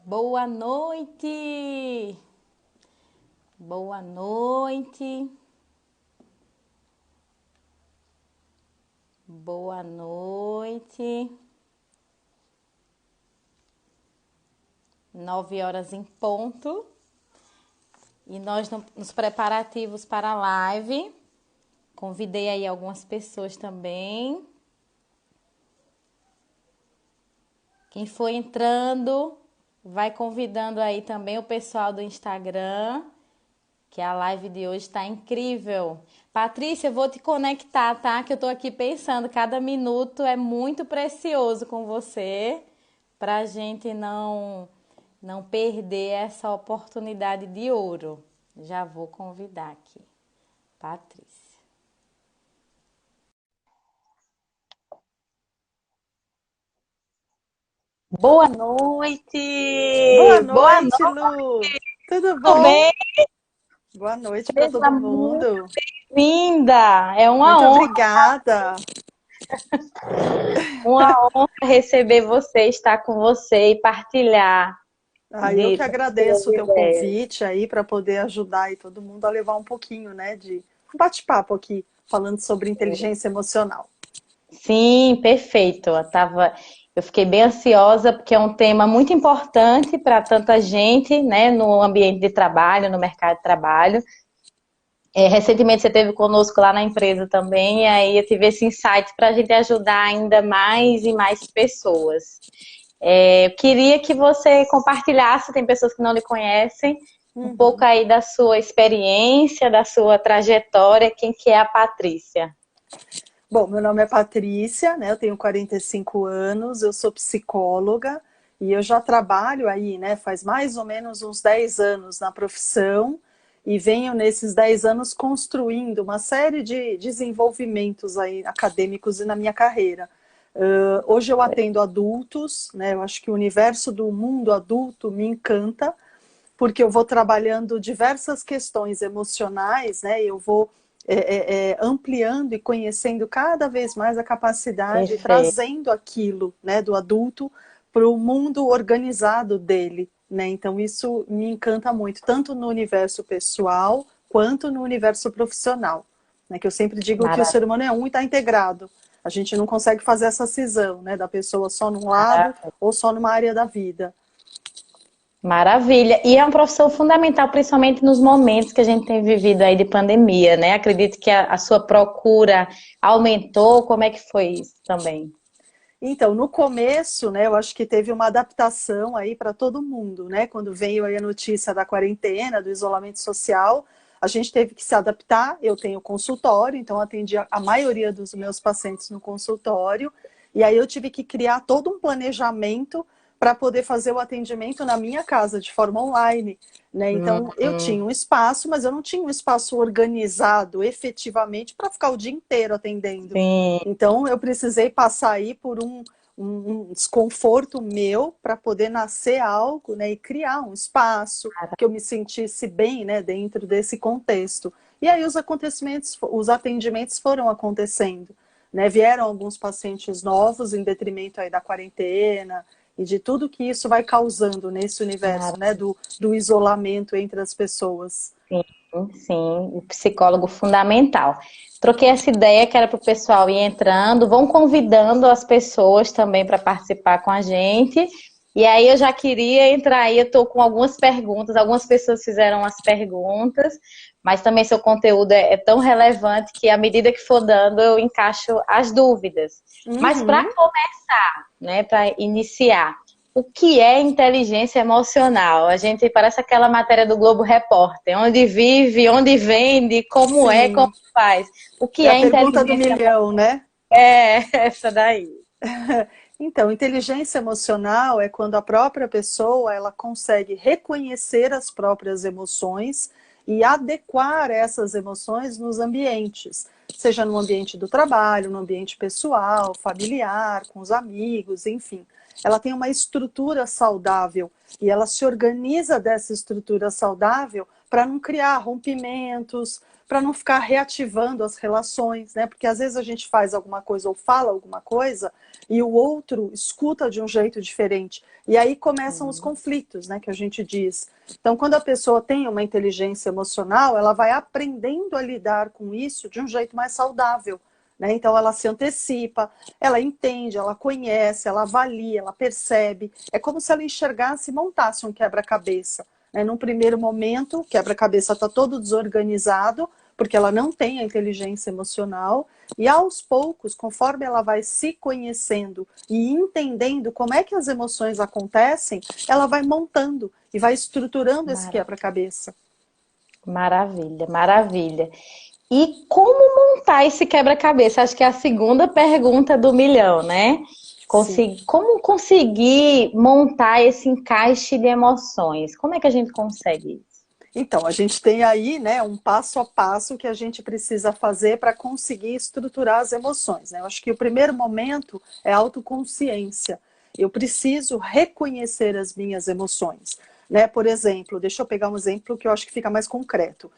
Boa noite! Boa noite! Boa noite! 9 horas em ponto. E nós nos preparativos para a live. Convidei aí algumas pessoas também. Quem for entrando, vai convidando aí também o pessoal do Instagram, que a live de hoje está incrível. Patrícia, eu vou te conectar, tá? Que eu tô aqui pensando, cada minuto é muito precioso com você, pra gente não perder essa oportunidade de ouro. Já vou convidar aqui, Patrícia. Boa Boa noite! Boa noite, noite, Lu. Tudo tudo bom? bem? Boa noite para Seja todo muito mundo. bem-vinda! É Muito obrigada. uma honra receber você, estar com você e partilhar Eu que de suas agradeço o teu ideias. convite aí para poder ajudar aí todo mundo a levar um pouquinho, né, de um bate-papo aqui falando sobre inteligência emocional. Sim, perfeito. Eu fiquei bem ansiosa porque é um tema muito importante para tanta gente, né, no ambiente de trabalho, no mercado de trabalho. Recentemente você esteve conosco lá na empresa também, e aí eu tive esse insight para a gente ajudar ainda mais e mais pessoas. Eu queria que você compartilhasse, tem pessoas que não lhe conhecem, um pouco Uhum. aí da sua experiência, da sua trajetória, quem que é a Patrícia. Bom, meu nome é Patrícia, né? Eu tenho 45 anos, eu sou psicóloga e eu já trabalho aí, né? Faz mais ou menos uns 10 anos na profissão e venho nesses 10 anos construindo uma série de desenvolvimentos aí acadêmicos e na minha carreira. Hoje eu atendo adultos, né? Eu acho que o universo do mundo adulto me encanta, porque eu vou trabalhando diversas questões emocionais, né? Eu vou ampliando e conhecendo cada vez mais a capacidade, Perfeito. trazendo aquilo, né, do adulto para o mundo organizado dele, né? Então isso me encanta muito, tanto no universo pessoal quanto no universo profissional, né? Que eu sempre digo que o ser Maravilha. humano é um e está integrado. A gente não consegue fazer essa cisão, né, da pessoa só num lado ou só numa área da vida. Maravilha. E é uma profissão fundamental, principalmente nos momentos que a gente tem vivido aí de pandemia, né? Acredito que a sua procura aumentou. Como é que foi isso também? Então, no começo, né, eu acho que teve uma adaptação aí para todo mundo, né? Quando veio aí a notícia da quarentena, do isolamento social, a gente teve que se adaptar. Eu tenho consultório, então atendi a maioria dos meus pacientes no consultório, e aí eu tive que criar todo um planejamento para poder fazer o atendimento na minha casa de forma online, né? Então, eu tinha um espaço, mas eu não tinha um espaço organizado efetivamente para ficar o dia inteiro atendendo. Sim, Então, eu precisei passar aí por um desconforto meu para poder nascer algo, né, e criar um espaço que eu me sentisse bem, né, dentro desse contexto. E aí os acontecimentos, os atendimentos foram acontecendo, né? Vieram alguns pacientes novos em detrimento aí da quarentena e de tudo que isso vai causando nesse universo, né, do isolamento entre as pessoas. sim, sim, o psicólogo fundamental. Troquei essa ideia que era para o pessoal ir entrando, vão convidando as pessoas também para participar com a gente. E aí eu já queria entrar aí, eu estou com algumas perguntas, algumas pessoas fizeram as perguntas, mas também seu conteúdo é tão relevante que à medida que for dando eu encaixo as dúvidas. Mas para Uhum. começar, né, para iniciar, o que é inteligência emocional? A gente parece aquela matéria do Globo Repórter, onde vive, onde vende, como Sim, faz. O que é a é pergunta do inteligência milhão, né? emocional? É essa daí. Então, inteligência emocional é quando a própria pessoa ela consegue reconhecer as próprias emoções e adequar essas emoções nos ambientes, seja no ambiente do trabalho, no ambiente pessoal, familiar, com os amigos, enfim. Ela tem uma estrutura saudável e ela se organiza dessa estrutura saudável para não criar rompimentos, para não ficar reativando as relações, né? Porque às vezes a gente faz alguma coisa ou fala alguma coisa e o outro escuta de um jeito diferente. E aí começam os conflitos, né, que a gente diz. Então, quando a pessoa tem uma inteligência emocional, ela vai aprendendo a lidar com isso de um jeito mais saudável. Né? Então, ela se antecipa, ela entende, ela conhece, ela avalia, ela percebe. É como se ela enxergasse e montasse um quebra-cabeça. Né? Num primeiro momento, o quebra-cabeça está todo desorganizado, porque ela não tem a inteligência emocional. E aos poucos, conforme ela vai se conhecendo e entendendo como é que as emoções acontecem, ela vai montando e vai estruturando esse quebra-cabeça. Maravilha, maravilha. E como montar esse quebra-cabeça? Acho que é a segunda pergunta do milhão, né? Sim. Como conseguir montar esse encaixe de emoções? Como é que a gente consegue isso? Então, a gente tem aí, né, um passo a passo que a gente precisa fazer para conseguir estruturar as emoções. Né? Eu acho que o primeiro momento é a autoconsciência. Eu preciso reconhecer as minhas emoções. Né? Por exemplo, deixa eu pegar um exemplo que eu acho que fica mais concreto.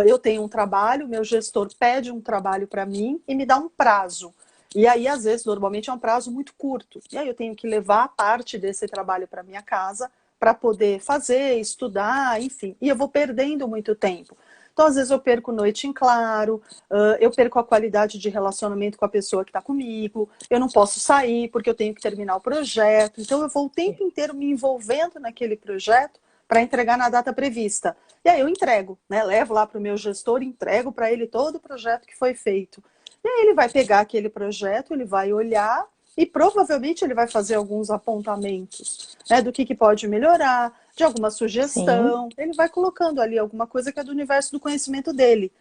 Eu tenho um trabalho, meu gestor pede um trabalho para mim e me dá um prazo. E aí, às vezes, normalmente é um prazo muito curto. E aí eu tenho que levar parte desse trabalho para minha casa para poder fazer, estudar, enfim. E eu vou perdendo muito tempo. Então, às vezes, eu perco noite em claro, eu perco a qualidade de relacionamento com a pessoa que está comigo, eu não posso sair porque eu tenho que terminar o projeto. Então, eu vou o tempo inteiro me envolvendo naquele projeto para entregar na data prevista. E aí eu entrego, né? Levo lá para o meu gestor, entrego para ele todo o projeto que foi feito. E aí ele vai pegar aquele projeto, ele vai olhar e provavelmente ele vai fazer alguns apontamentos, né, do que pode melhorar, de alguma Sim, sugestão. Ele vai colocando ali alguma coisa que é do universo do conhecimento dele.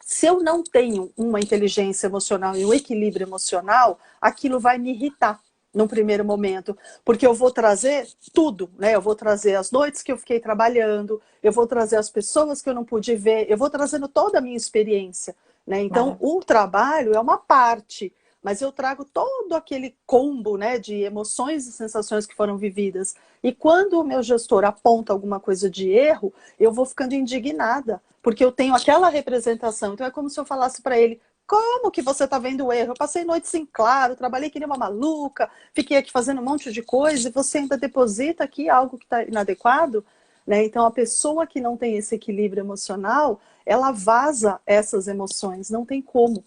Se eu não tenho uma inteligência emocional e um equilíbrio emocional, aquilo vai me irritar num primeiro momento, porque eu vou trazer tudo, né? Eu vou trazer as noites que eu fiquei trabalhando, eu vou trazer as pessoas que eu não pude ver, eu vou trazendo toda a minha experiência, né? Então, maravilha. o trabalho é uma parte, mas eu trago todo aquele combo, né, de emoções e sensações que foram vividas. E quando o meu gestor aponta alguma coisa de erro, eu vou ficando indignada, porque eu tenho aquela representação. Então é como se eu falasse para ele: como que você está vendo o erro? Eu passei noites em claro, trabalhei que nem uma maluca, fiquei aqui fazendo um monte de coisa e você ainda deposita aqui algo que está inadequado? Né? Então a pessoa que não tem esse equilíbrio emocional, ela vaza essas emoções, não tem como.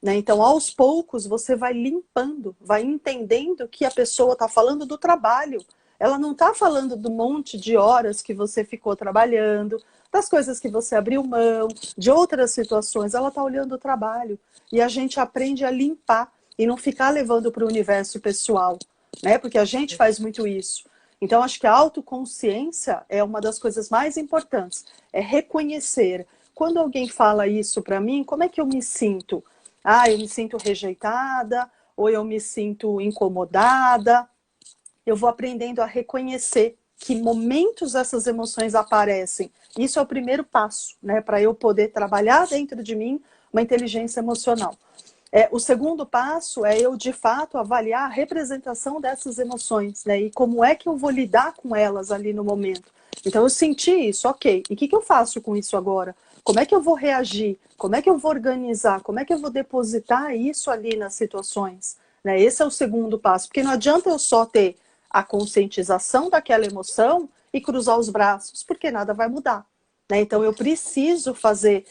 Né? Então, aos poucos, você vai limpando, vai entendendo que a pessoa está falando do trabalho. Ela não está falando do monte de horas que você ficou trabalhando, das coisas que você abriu mão, de outras situações. Ela está olhando o trabalho. E a gente aprende a limpar e não ficar levando para o universo pessoal, né? Porque a gente faz muito isso. Então, acho que a autoconsciência é uma das coisas mais importantes. É reconhecer. Quando alguém fala isso para mim, como é que eu me sinto? Ah, eu me sinto rejeitada, ou eu me sinto incomodada. Eu vou aprendendo a reconhecer que momentos essas emoções aparecem. Isso é o primeiro passo, né, para eu poder trabalhar dentro de mim uma inteligência emocional. O segundo passo é eu, de fato, avaliar a representação dessas emoções, né, e como é que eu vou lidar com elas ali no momento. Então, eu senti isso, ok. E o que eu faço com isso agora? Como é que eu vou reagir? Como é que eu vou organizar? Como é que eu vou depositar isso ali nas situações? Né? Esse é o segundo passo, porque não adianta eu só ter a conscientização daquela emoção e cruzar os braços, porque nada vai mudar. Né? Então, eu preciso fazer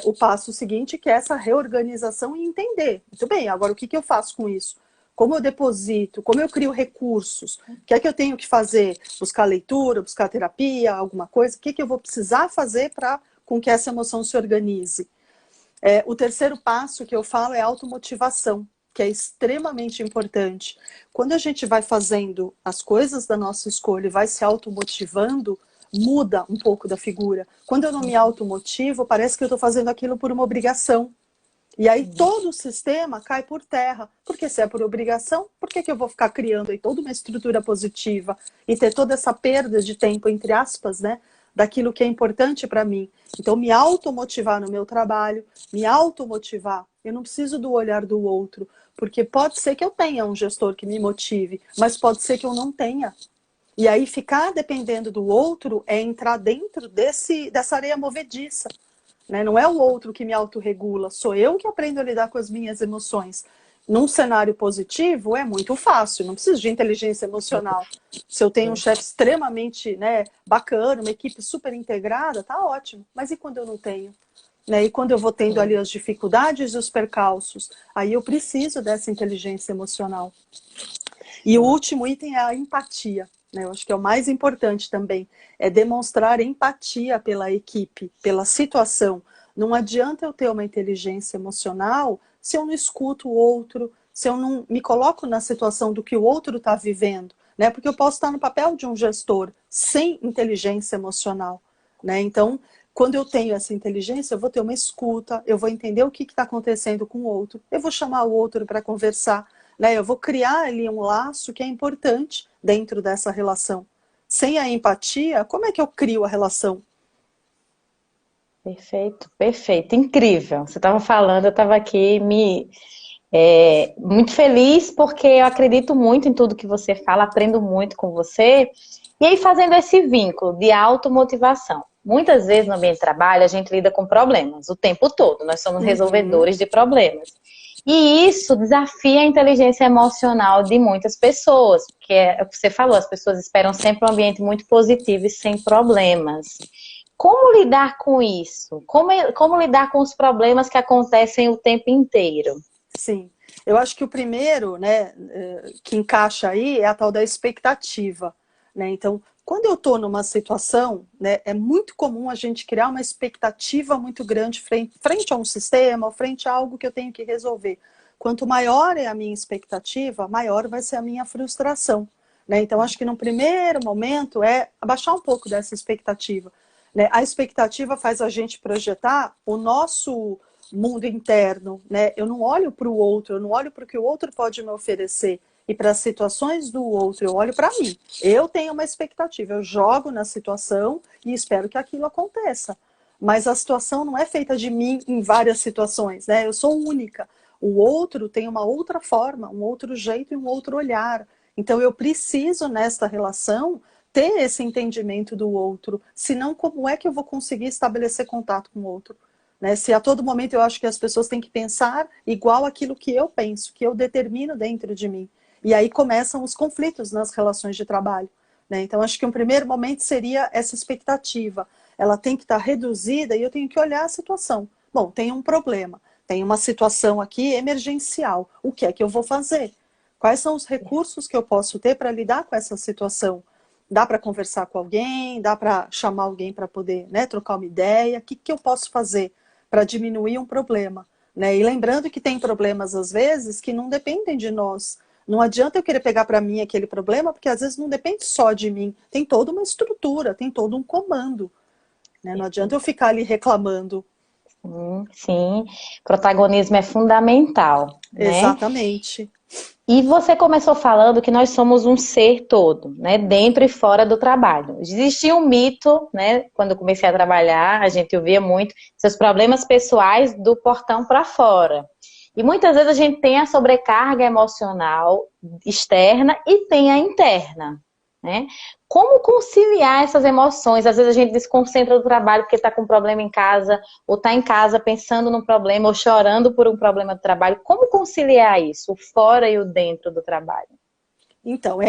o passo seguinte, que é essa reorganização e entender. Muito bem, agora o que eu faço com isso? Como eu deposito? Como eu crio recursos? O que é que eu tenho que fazer? Buscar leitura, buscar terapia, alguma coisa? O que eu vou precisar fazer para com que essa emoção se organize? O terceiro passo que eu falo é automotivação, que é extremamente importante. Quando a gente vai fazendo as coisas da nossa escolha e vai se automotivando, muda um pouco da figura. Quando eu não me automotivo, parece que eu estou fazendo aquilo por uma obrigação. E aí todo o sistema cai por terra. Porque se é por obrigação, por que eu vou ficar criando aí toda uma estrutura positiva e ter toda essa perda de tempo, entre aspas, né? Daquilo que é importante para mim. Então, me automotivar no meu trabalho, me automotivar. Eu não preciso do olhar do outro, porque pode ser que eu tenha um gestor que me motive, mas pode ser que eu não tenha. E aí, ficar dependendo do outro é entrar dentro dessa areia movediça. né? Não é o outro que me autorregula, sou eu que aprendo a lidar com as minhas emoções. Num cenário positivo é muito fácil, não preciso de inteligência emocional. Se eu tenho um chefe extremamente, né, bacana, uma equipe super integrada, tá ótimo. Mas e quando eu não tenho? Né? E quando eu vou tendo ali as dificuldades e os percalços, aí eu preciso dessa inteligência emocional. E o último item é a empatia, né? Eu acho que é o mais importante também, é demonstrar empatia pela equipe, pela situação. Não adianta eu ter uma inteligência emocional se eu não escuto o outro, se eu não me coloco na situação do que o outro está vivendo, né? Porque eu posso estar no papel de um gestor sem inteligência emocional, né? Então, quando eu tenho essa inteligência, eu vou ter uma escuta, eu vou entender o que está acontecendo com o outro, eu vou chamar o outro para conversar, né? Eu vou criar ali um laço que é importante dentro dessa relação. Sem a empatia, como é que eu crio a relação? Perfeito, perfeito, incrível. Você estava falando, eu estava aqui muito feliz porque eu acredito muito em tudo que você fala, aprendo muito com você. E aí, fazendo esse vínculo de automotivação. Muitas vezes no ambiente de trabalho a gente lida com problemas o tempo todo, nós somos Uhum. resolvedores de problemas. E isso desafia a inteligência emocional de muitas pessoas, porque é o que você falou, as pessoas esperam sempre um ambiente muito positivo e sem problemas. Como lidar com isso? Como lidar com os problemas que acontecem o tempo inteiro? Sim. Eu acho que o primeiro, né, que encaixa aí é a tal da expectativa, né? Então, quando eu estou numa situação, né, é muito comum a gente criar uma expectativa muito grande frente a um sistema, frente a algo que eu tenho que resolver. Quanto maior é a minha expectativa, maior vai ser a minha frustração, né? Então, acho que no primeiro momento é abaixar um pouco dessa expectativa, né? A expectativa faz a gente projetar o nosso mundo interno, né? Eu não olho para o outro, eu não olho para o que o outro pode me oferecer e para as situações do outro, eu olho para mim. Eu tenho uma expectativa, eu jogo na situação e espero que aquilo aconteça. Mas a situação não é feita de mim em várias situações, né? Eu sou única. O outro tem uma outra forma, um outro jeito e um outro olhar. Então eu preciso nesta relação ter esse entendimento do outro, senão como é que eu vou conseguir estabelecer contato com o outro? Né? Se a todo momento eu acho que as pessoas têm que pensar igual aquilo que eu penso, que eu determino dentro de mim. E aí começam os conflitos nas relações de trabalho. Né? Então, acho que um primeiro momento seria essa expectativa. Ela tem que estar reduzida e eu tenho que olhar a situação. Bom, tem um problema, tem uma situação aqui emergencial. O que é que eu vou fazer? Quais são os recursos que eu posso ter para lidar com essa situação? Dá para conversar com alguém? Dá para chamar alguém para poder, né, trocar uma ideia? O que eu posso fazer para diminuir um problema? Né? E lembrando que tem problemas, às vezes, que não dependem de nós. Não adianta eu querer pegar para mim aquele problema, porque às vezes não depende só de mim. Tem toda uma estrutura, tem todo um comando. Né? Não adianta eu ficar ali reclamando. Sim, protagonismo é fundamental, né? Exatamente. E você começou falando que nós somos um ser todo, né? Dentro e fora do trabalho. Existia um mito, né? Quando eu comecei a trabalhar, a gente ouvia muito seus problemas pessoais do portão para fora. E muitas vezes a gente tem a sobrecarga emocional externa e tem a interna, né? Como conciliar essas emoções? Às vezes a gente desconcentra do trabalho porque está com um problema em casa, ou está em casa pensando num problema, ou chorando por um problema do trabalho. Como conciliar isso, o fora e o dentro do trabalho? Então,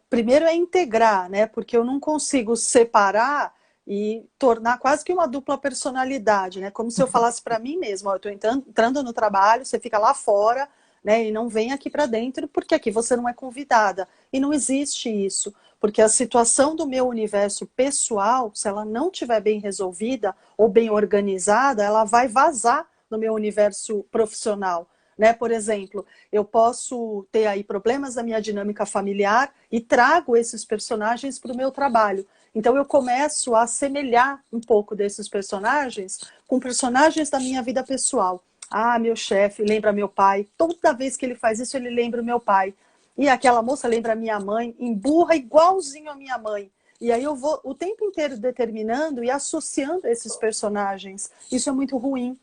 primeiro é integrar, né? Porque eu não consigo separar e tornar quase que uma dupla personalidade, né? Como se eu falasse para mim mesma, ó, eu estou entrando no trabalho, você fica lá fora, né? E não vem aqui para dentro, porque aqui você não é convidada. E não existe isso, porque a situação do meu universo pessoal, se ela não estiver bem resolvida ou bem organizada, ela vai vazar no meu universo profissional. Né? Por exemplo, eu posso ter aí problemas na minha dinâmica familiar e trago esses personagens para o meu trabalho. Então eu começo a assemelhar um pouco desses personagens com personagens da minha vida pessoal. Ah, meu chefe lembra meu pai. Toda vez que ele faz isso, ele lembra o meu pai. E aquela moça lembra a minha mãe, emburra igualzinho a minha mãe. E aí eu vou o tempo inteiro determinando e associando esses personagens. Isso é muito ruim.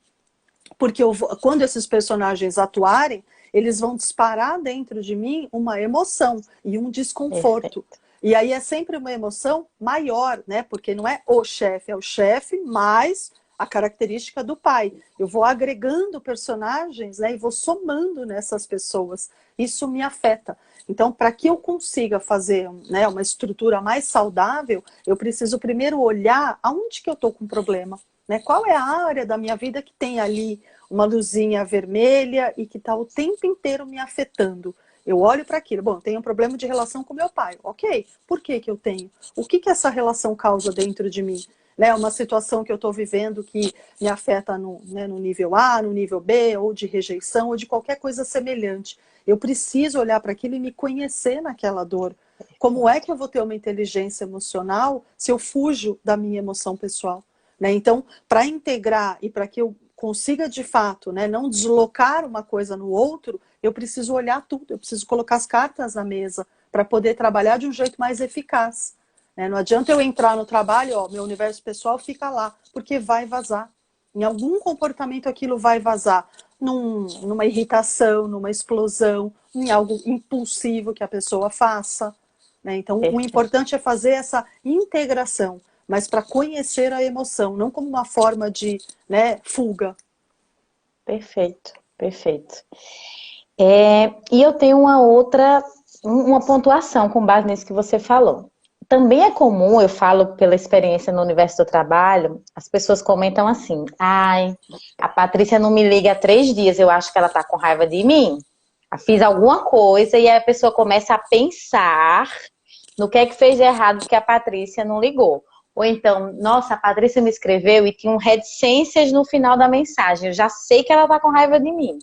Porque quando esses personagens atuarem, eles vão disparar dentro de mim uma emoção e um desconforto. Perfeito. E aí é sempre uma emoção maior, né? Porque não é o chefe, é o chefe mais a característica do pai. Eu vou agregando personagens, né, e vou somando nessas pessoas. Isso me afeta. Então, para que eu consiga fazer, né, uma estrutura mais saudável, eu preciso primeiro olhar aonde que eu estou com problema. Né? Qual é a área da minha vida que tem ali uma luzinha vermelha e que está o tempo inteiro me afetando? Eu olho para aquilo. Bom, tenho um problema de relação com meu pai. Ok, por que que eu tenho? O que que essa relação causa dentro de mim? Né? Uma situação que eu estou vivendo que me afeta né, no nível A, no nível B, ou de rejeição, ou de qualquer coisa semelhante. Eu preciso olhar para aquilo e me conhecer naquela dor. Como é que eu vou ter uma inteligência emocional se eu fujo da minha emoção pessoal? Né? Então, para integrar e para que eu consiga de fato, né, não deslocar uma coisa no outro, eu preciso olhar tudo, eu preciso colocar as cartas na mesa para poder trabalhar de um jeito mais eficaz. Né? Não adianta eu entrar no trabalho, ó, meu universo pessoal fica lá, porque vai vazar. Em algum comportamento aquilo vai vazar. Numa irritação, numa explosão, em algo impulsivo que a pessoa faça. Né? Então, o Perfeito. importante é fazer essa integração, mas para conhecer a emoção, não como uma forma de, né, fuga. Perfeito, perfeito. E eu tenho uma pontuação com base nisso que você falou. Também é comum, eu falo pela experiência no universo do trabalho, as pessoas comentam assim: ai, a Patrícia não me liga há 3 dias, eu acho que ela tá com raiva de mim. Eu fiz alguma coisa e aí a pessoa começa a pensar no que é que fez de errado porque a Patrícia não ligou. Ou então, nossa, a Patrícia me escreveu e tinha um reticências no final da mensagem, eu já sei que ela tá com raiva de mim.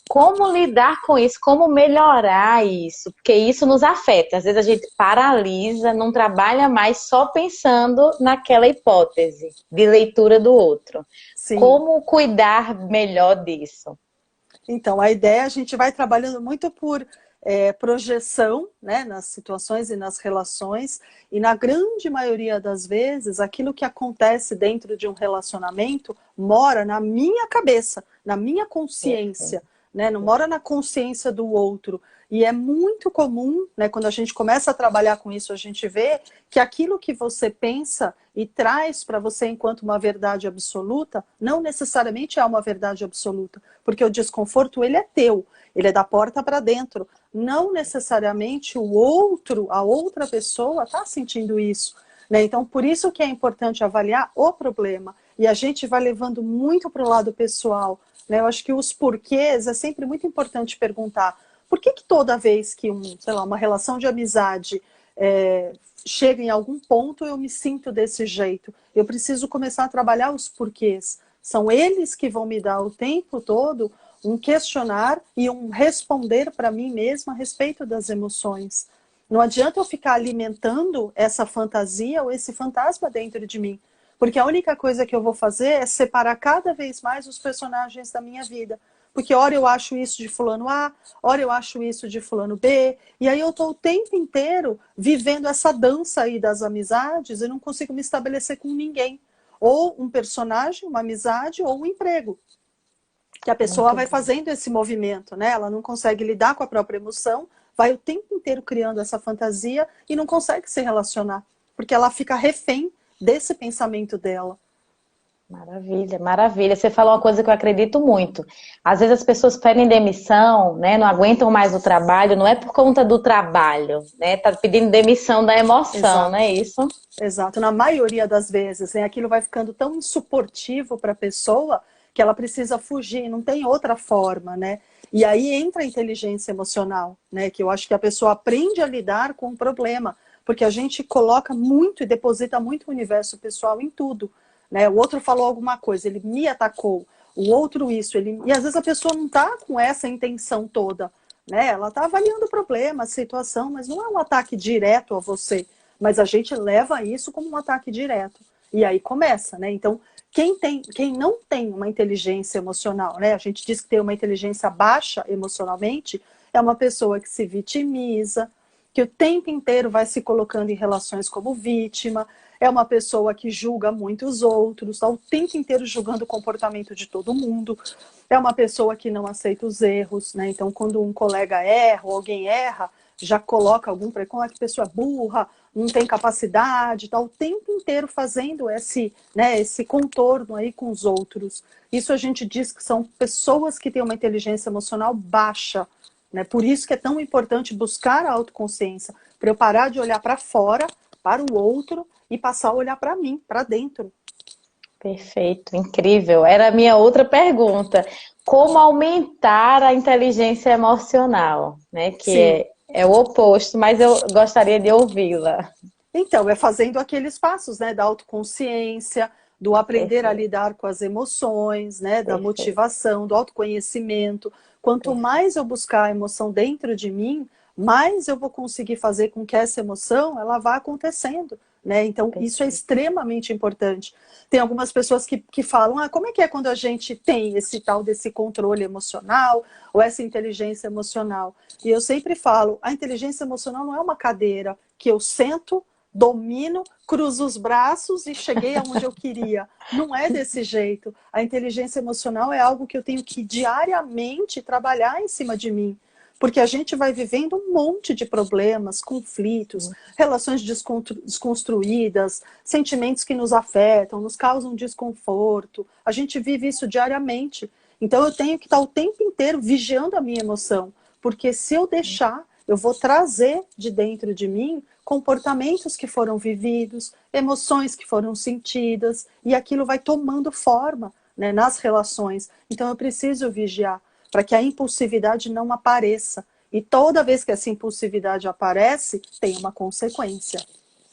Como lidar com isso? Como melhorar isso? Porque isso nos afeta. Às vezes a gente paralisa, não trabalha mais só pensando naquela hipótese de leitura do outro. Sim. Como cuidar melhor disso? Então, a ideia, a gente vai trabalhando muito por projeção, né, nas situações e nas relações, e na grande maioria das vezes, aquilo que acontece dentro de um relacionamento mora na minha cabeça, na minha consciência, né, não mora na consciência do outro. E é muito comum, né, quando a gente começa a trabalhar com isso, a gente vê que aquilo que você pensa e traz para você enquanto uma verdade absoluta, não necessariamente é uma verdade absoluta, porque o desconforto, ele é teu, ele é da porta para dentro. Não necessariamente o outro, a outra pessoa está sentindo isso. Né? Então, por isso que é importante avaliar o problema. E a gente vai levando muito para o lado pessoal. Né? Eu acho que os porquês é sempre muito importante perguntar. Por que toda vez que sei lá, uma relação de amizade chega em algum ponto, eu me sinto desse jeito? Eu preciso começar a trabalhar os porquês. São eles que vão me dar o tempo todo um questionar e um responder para mim mesma a respeito das emoções. Não adianta eu ficar alimentando essa fantasia ou esse fantasma dentro de mim, porque a única coisa que eu vou fazer é separar cada vez mais os personagens da minha vida. Porque ora eu acho isso de fulano A, ora eu acho isso de fulano B, e aí eu estou o tempo inteiro vivendo essa dança aí das amizades e não consigo me estabelecer com ninguém. Ou um personagem, uma amizade, ou um emprego. Que a pessoa Muito vai bom. fazendo esse movimento, né? Ela não consegue lidar com a própria emoção, vai o tempo inteiro criando essa fantasia e não consegue se relacionar, porque ela fica refém desse pensamento dela. Maravilha, maravilha. Você falou uma coisa que eu acredito muito. Às vezes as pessoas pedem demissão, né? Não aguentam mais o trabalho, não é por conta do trabalho, né? Tá pedindo demissão da emoção, não Exato, é isso? exato. Na maioria das vezes, né, aquilo vai ficando tão insuportivo para a pessoa que ela precisa fugir, não tem outra forma, né? E aí entra a inteligência emocional, né? Que eu acho que a pessoa aprende a lidar com o problema, porque a gente coloca muito e deposita muito o universo pessoal em tudo, né? O outro falou alguma coisa, ele me atacou, o outro isso, ele... E às vezes a pessoa não está com essa intenção toda, né? Ela está avaliando o problema, a situação, mas não é um ataque direto a você, mas a gente leva isso como um ataque direto. E aí começa, né? Então, quem não tem uma inteligência emocional, né? A gente diz que tem uma inteligência baixa emocionalmente, é uma pessoa que se vitimiza, que o tempo inteiro vai se colocando em relações como vítima, é uma pessoa que julga muito os outros, está o tempo inteiro julgando o comportamento de todo mundo, é uma pessoa que não aceita os erros, né? Então, quando um colega erra ou alguém erra, já coloca algum preconceito, que a pessoa é burra, não tem capacidade, tá o tempo inteiro fazendo esse contorno aí com os outros. Isso a gente diz que são pessoas que têm uma inteligência emocional baixa, né? Por isso que é tão importante buscar a autoconsciência, para eu parar de olhar para fora, para o outro, e passar a olhar para mim, para dentro. Perfeito, incrível. Era a minha outra pergunta. Como aumentar a inteligência emocional, né? Que Sim. é o oposto, mas eu gostaria de ouvi-la. Então, é fazendo aqueles passos, né, da autoconsciência, do aprender a Perfeito, lidar com as emoções, né, da perfeito, motivação, do autoconhecimento. Quanto perfeito, mais eu buscar a emoção dentro de mim, mais eu vou conseguir fazer com que essa emoção ela vá acontecendo, né? Então, isso é perfeito. extremamente importante. Tem algumas pessoas que falam, como é quando a gente tem esse tal desse controle emocional ou essa inteligência emocional? E eu sempre falo, a inteligência emocional não é uma cadeira que eu sento, domino, cruzo os braços e cheguei aonde eu queria. Não é desse jeito. A inteligência emocional é algo que eu tenho que diariamente trabalhar em cima de mim. Porque a gente vai vivendo um monte de problemas, conflitos, relações desconstruídas, sentimentos que nos afetam, nos causam desconforto. A gente vive isso diariamente. Então eu tenho que estar o tempo inteiro vigiando a minha emoção. Porque se eu deixar, eu vou trazer de dentro de mim comportamentos que foram vividos, emoções que foram sentidas, e aquilo vai tomando forma, né, nas relações. Então eu preciso vigiar para que a impulsividade não apareça. E toda vez que essa impulsividade aparece, tem uma consequência.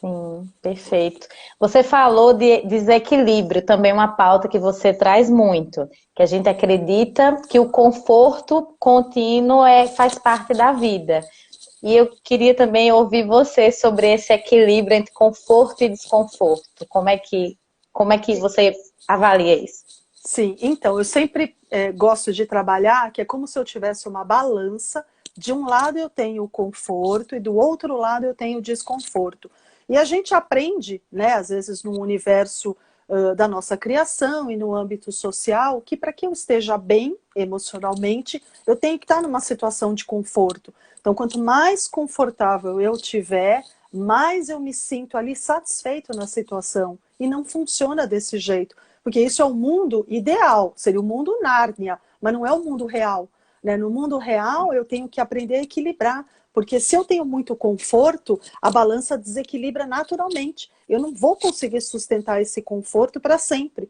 Sim, perfeito. Você falou de desequilíbrio, também uma pauta que você traz muito, que a gente acredita que o conforto contínuo faz parte da vida. E eu queria também ouvir você sobre esse equilíbrio entre conforto e desconforto. Como é que você avalia isso? Sim, então, eu sempre gosto de trabalhar que é como se eu tivesse uma balança. De um lado eu tenho o conforto e do outro lado eu tenho o desconforto. E a gente aprende, né, às vezes no universo da nossa criação e no âmbito social, que para que eu esteja bem emocionalmente, eu tenho que estar numa situação de conforto. Então, quanto mais confortável eu tiver, mais eu me sinto ali satisfeito na situação. E não funciona desse jeito. Porque isso é o mundo ideal, seria o mundo Nárnia, mas não é o mundo real. Né? No mundo real, eu tenho que aprender a equilibrar, porque se eu tenho muito conforto, a balança desequilibra naturalmente. Eu não vou conseguir sustentar esse conforto para sempre,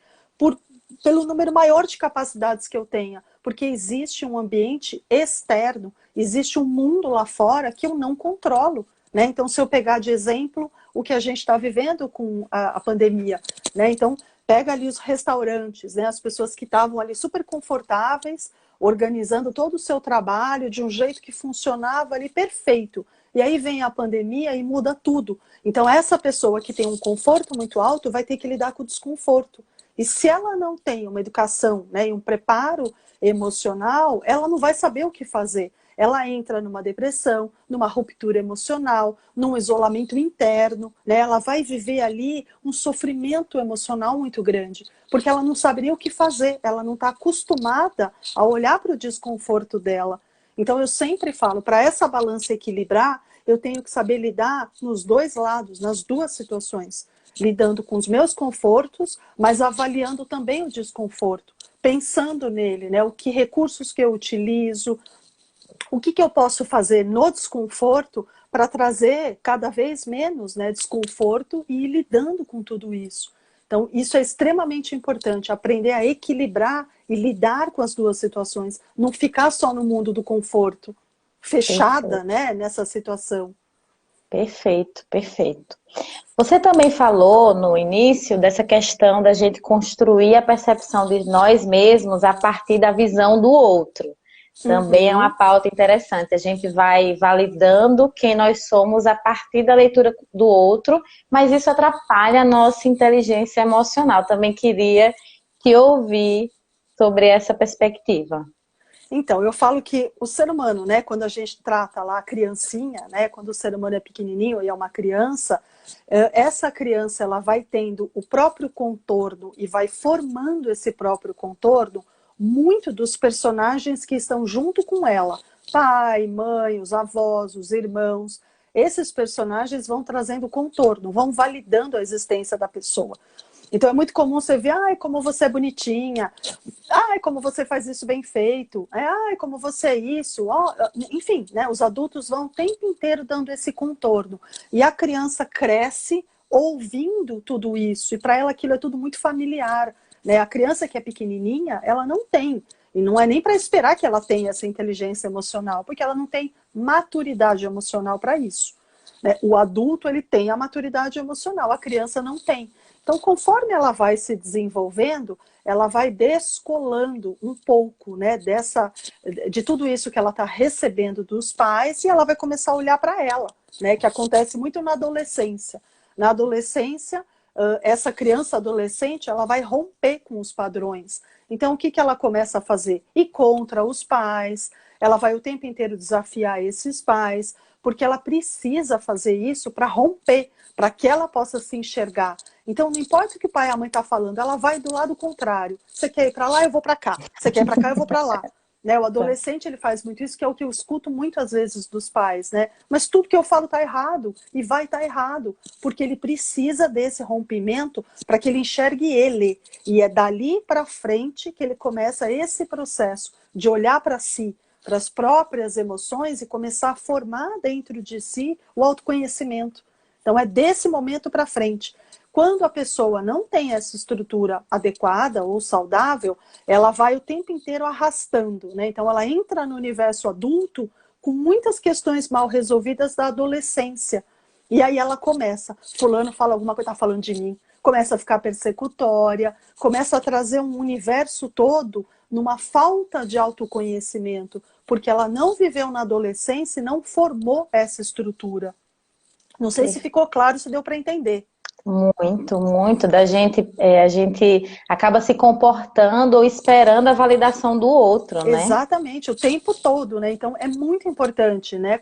pelo número maior de capacidades que eu tenha, porque existe um ambiente externo, existe um mundo lá fora que eu não controlo. Né? Então, se eu pegar de exemplo o que a gente está vivendo com a pandemia, né? Então, pega ali os restaurantes, né? As pessoas que estavam ali super confortáveis, organizando todo o seu trabalho de um jeito que funcionava ali perfeito. E aí vem a pandemia e muda tudo. Então, essa pessoa que tem um conforto muito alto vai ter que lidar com o desconforto. E se ela não tem uma educação, né, e um preparo emocional, ela não vai saber o que fazer. Ela entra numa depressão, numa ruptura emocional, num isolamento interno, né? Ela vai viver ali um sofrimento emocional muito grande, porque ela não sabe nem o que fazer, ela não está acostumada a olhar para o desconforto dela. Então eu sempre falo, para essa balança equilibrar, eu tenho que saber lidar nos dois lados, nas duas situações, lidando com os meus confortos, mas avaliando também o desconforto, pensando nele, né? O que recursos que eu utilizo, o que eu posso fazer no desconforto para trazer cada vez menos, né, desconforto e ir lidando com tudo isso. Então, isso é extremamente importante, aprender a equilibrar e lidar com as duas situações, não ficar só no mundo do conforto, fechada, Perfeito, né, nessa situação. perfeito, perfeito. Você também falou no início dessa questão da gente construir a percepção de nós mesmos a partir da visão do outro. Também é uma Uhum. pauta interessante. A gente vai validando quem nós somos a partir da leitura do outro, mas isso atrapalha a nossa inteligência emocional. Também queria te ouvir sobre essa perspectiva. Então, eu falo que o ser humano, né, quando a gente trata lá a criancinha, né, quando o ser humano é pequenininho e é uma criança, essa criança ela vai tendo o próprio contorno e vai formando esse próprio contorno muito dos personagens que estão junto com ela. pai, mãe, os avós, os irmãos. Esses personagens vão trazendo contorno, vão validando a existência da pessoa. Então é muito comum você ver, ai, como você é bonitinha, ai, como você faz isso bem feito, ai, como você é isso, enfim, né, os adultos vão o tempo inteiro dando esse contorno. E a criança cresce ouvindo tudo isso, e para ela aquilo é tudo muito familiar. Né? A criança que é pequenininha, ela não tem, e não é nem para esperar que ela tenha essa inteligência emocional, porque ela não tem maturidade emocional para isso. Né? O adulto, ele tem a maturidade emocional, a criança não tem. Então, conforme ela vai se desenvolvendo, ela vai descolando um pouco, né, de tudo isso que ela está recebendo dos pais, e ela vai começar a olhar para ela, né, que acontece muito na adolescência. Na adolescência, essa criança adolescente, ela vai romper com os padrões. Então, o que ela começa a fazer? Ir contra os pais, ela vai o tempo inteiro desafiar esses pais, porque ela precisa fazer isso para romper, para que ela possa se enxergar. Então, não importa o que o pai e a mãe estão falando, ela vai do lado contrário. Você quer ir para lá, eu vou para cá. Você quer ir para cá, eu vou para lá. Né? O adolescente, ele faz muito isso, que é o que eu escuto muitas vezes dos pais. Né? Mas tudo que eu falo está errado, e vai estar errado, porque ele precisa desse rompimento para que ele enxergue ele. E é dali para frente que ele começa esse processo de olhar para si, para as próprias emoções, e começar a formar dentro de si o autoconhecimento. Então é desse momento para frente. Quando a pessoa não tem essa estrutura adequada ou saudável, ela vai o tempo inteiro arrastando, né? Então ela entra no universo adulto com muitas questões mal resolvidas da adolescência. E aí ela começa, fulano fala alguma coisa, tá falando de mim, começa a ficar persecutória, começa a trazer um universo todo numa falta de autoconhecimento, porque ela não viveu na adolescência e não formou essa estrutura. Não sei se ficou claro, se deu para entender. Muito, muito. A gente acaba se comportando ou esperando a validação do outro, né? Exatamente, o tempo todo, né? Então é muito importante, né?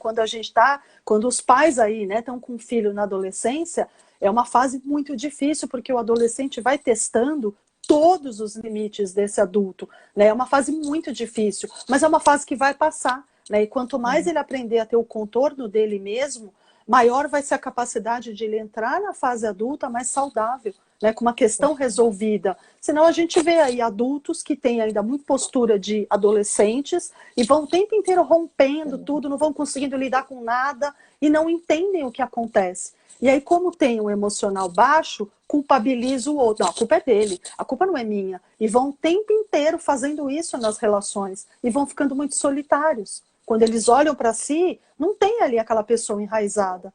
Quando os pais aí, né, estão com um filho na adolescência, é uma fase muito difícil, porque o adolescente vai testando todos os limites desse adulto, né? É uma fase muito difícil, mas é uma fase que vai passar, né? E quanto mais ele aprender a ter o contorno dele mesmo, maior vai ser a capacidade de ele entrar na fase adulta mais saudável, né, com uma questão resolvida. Senão a gente vê aí adultos que têm ainda muito postura de adolescentes e vão o tempo inteiro rompendo tudo, não vão conseguindo lidar com nada e não entendem o que acontece. E aí, como tem um emocional baixo, culpabiliza o outro. Não, a culpa é dele, a culpa não é minha. E vão o tempo inteiro fazendo isso nas relações e vão ficando muito solitários. Quando eles olham para si, não tem ali aquela pessoa enraizada.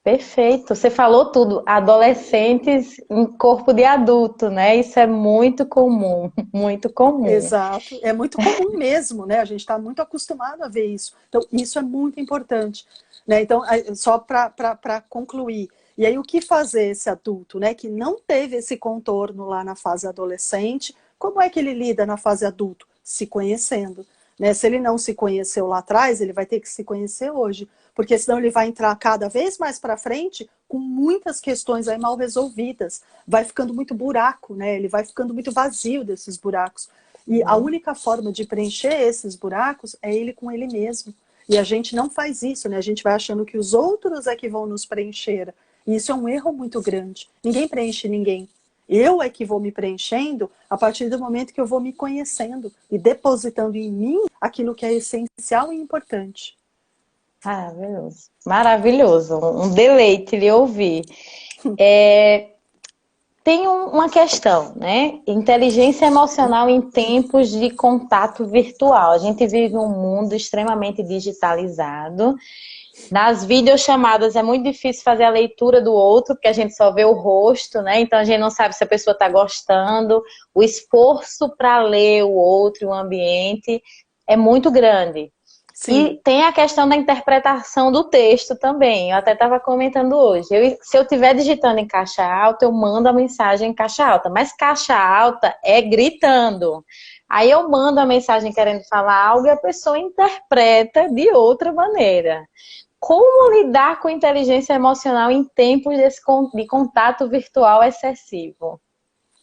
Perfeito. Você falou tudo. Adolescentes em corpo de adulto, né? Isso é muito comum, muito comum. Exato. É muito comum mesmo, né? A gente está muito acostumado a ver isso. Então, isso é muito importante. Né? Então, só para concluir. E aí, o que fazer esse adulto, né? Que não teve esse contorno lá na fase adolescente, como é que ele lida na fase adulto? Se conhecendo. Né? Se ele não se conheceu lá atrás, ele vai ter que se conhecer hoje, porque senão ele vai entrar cada vez mais para frente com muitas questões aí mal resolvidas. Vai ficando muito buraco, né? Ele vai ficando muito vazio desses buracos. E a única forma de preencher esses buracos é ele com ele mesmo. E a gente não faz isso, né? A gente vai achando que os outros é que vão nos preencher. E isso é um erro muito grande. Ninguém preenche ninguém. Eu é que vou me preenchendo a partir do momento que eu vou me conhecendo e depositando em mim aquilo que é essencial e importante. Maravilhoso. Maravilhoso. Um deleite de ouvir. Tem uma questão, né? Inteligência emocional em tempos de contato virtual. A gente vive um mundo extremamente digitalizado. Nas videochamadas é muito difícil fazer a leitura do outro, porque a gente só vê o rosto, né? Então a gente não sabe se a pessoa está gostando. O esforço para ler o outro, o ambiente, é muito grande. Sim. E tem a questão da interpretação do texto também. Eu até estava comentando hoje. Se eu estiver digitando em caixa alta, eu mando a mensagem em caixa alta. Mas caixa alta é gritando. Aí eu mando a mensagem querendo falar algo e a pessoa interpreta de outra maneira. Como lidar com inteligência emocional em tempos de contato virtual excessivo?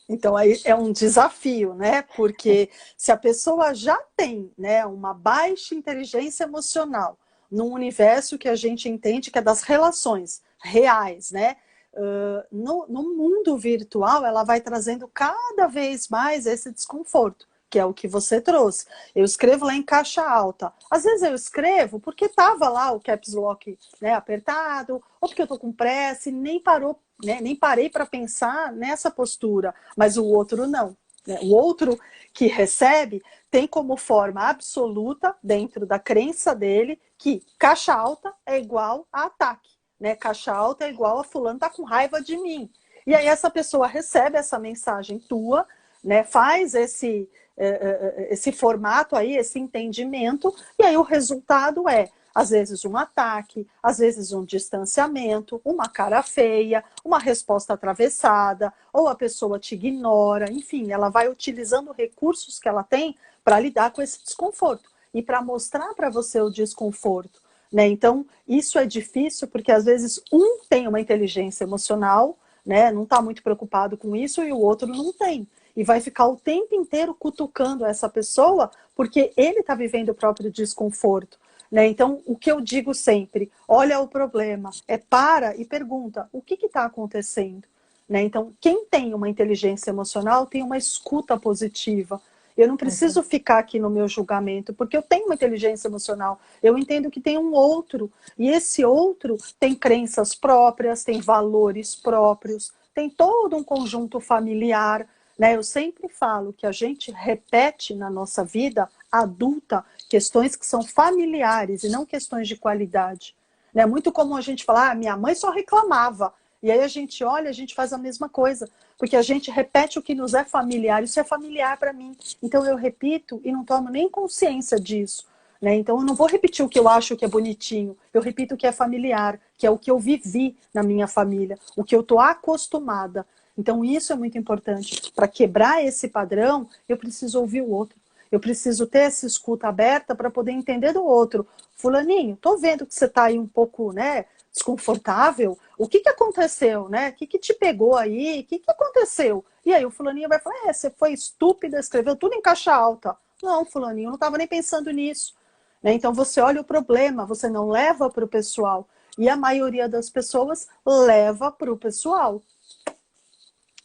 Então aí é um desafio, né? Porque se a pessoa já tem, né, uma baixa inteligência emocional num universo que a gente entende que é das relações reais, né? No mundo virtual, ela vai trazendo cada vez mais esse desconforto, que é o que você trouxe. Eu escrevo lá em caixa alta. Às vezes eu escrevo porque estava lá o caps lock, né, apertado, ou porque eu estou com pressa e nem parou, né, nem parei para pensar nessa postura, mas o outro não. Né? O outro que recebe tem como forma absoluta, dentro da crença dele, que caixa alta é igual a ataque. Né? Caixa alta é igual a fulano tá com raiva de mim. E aí essa pessoa recebe essa mensagem tua, né? Faz esse formato aí, esse entendimento, e aí o resultado é, às vezes, um ataque, às vezes um distanciamento, uma cara feia, uma resposta atravessada, ou a pessoa te ignora, enfim, ela vai utilizando recursos que ela tem para lidar com esse desconforto e para mostrar para você o desconforto. Né? Então, isso é difícil porque às vezes um tem uma inteligência emocional, né? Não está muito preocupado com isso e o outro não tem. E vai ficar o tempo inteiro cutucando essa pessoa porque ele está vivendo o próprio desconforto. Né? Então, o que eu digo sempre, olha o problema, para e pergunta, o que está acontecendo? Né? Então, quem tem uma inteligência emocional tem uma escuta positiva. Eu não preciso ficar aqui no meu julgamento, porque eu tenho uma inteligência emocional. Eu entendo que tem um outro, e esse outro tem crenças próprias, tem valores próprios, tem todo um conjunto familiar. Né? Eu sempre falo que a gente repete na nossa vida adulta questões que são familiares e não questões de qualidade. É muito comum a gente falar, minha mãe só reclamava. E aí a gente olha, a gente faz a mesma coisa, porque a gente repete o que nos é familiar. Isso é familiar para mim. Então eu repito e não tomo nem consciência disso. Né? Então eu não vou repetir o que eu acho que é bonitinho. Eu repito o que é familiar, que é o que eu vivi na minha família, o que eu estou acostumada. Então isso é muito importante. Para quebrar esse padrão, eu preciso ouvir o outro. Eu preciso ter essa escuta aberta para poder entender do outro. Fulaninho, tô vendo que você está aí um pouco, né, desconfortável. O que aconteceu, né? O que te pegou aí? O que aconteceu? E aí o fulaninho vai falar, você foi estúpida, escreveu tudo em caixa alta. Não, fulaninho, eu não estava nem pensando nisso. Né? Então você olha o problema, você não leva para o pessoal. E a maioria das pessoas leva para o pessoal.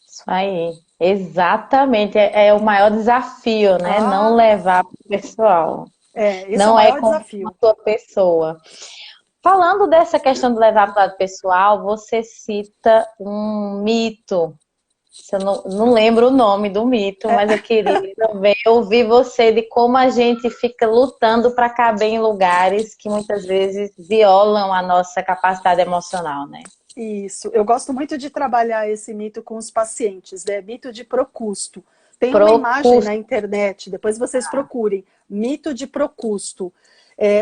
Isso aí, exatamente. É o maior desafio, né? Não Ah, levar para o pessoal. esse é o Não é maior como a desafio. sua pessoa. Falando dessa questão de levar para o lado pessoal, você cita um mito. Eu não lembro o nome do mito, mas eu queria também ouvir você de como a gente fica lutando para caber em lugares que muitas vezes violam a nossa capacidade emocional, né? Isso, eu gosto muito de trabalhar esse mito com os pacientes, né? Mito de Procusto. Tem uma imagem Procus. na internet, depois vocês procurem, mito de Procusto.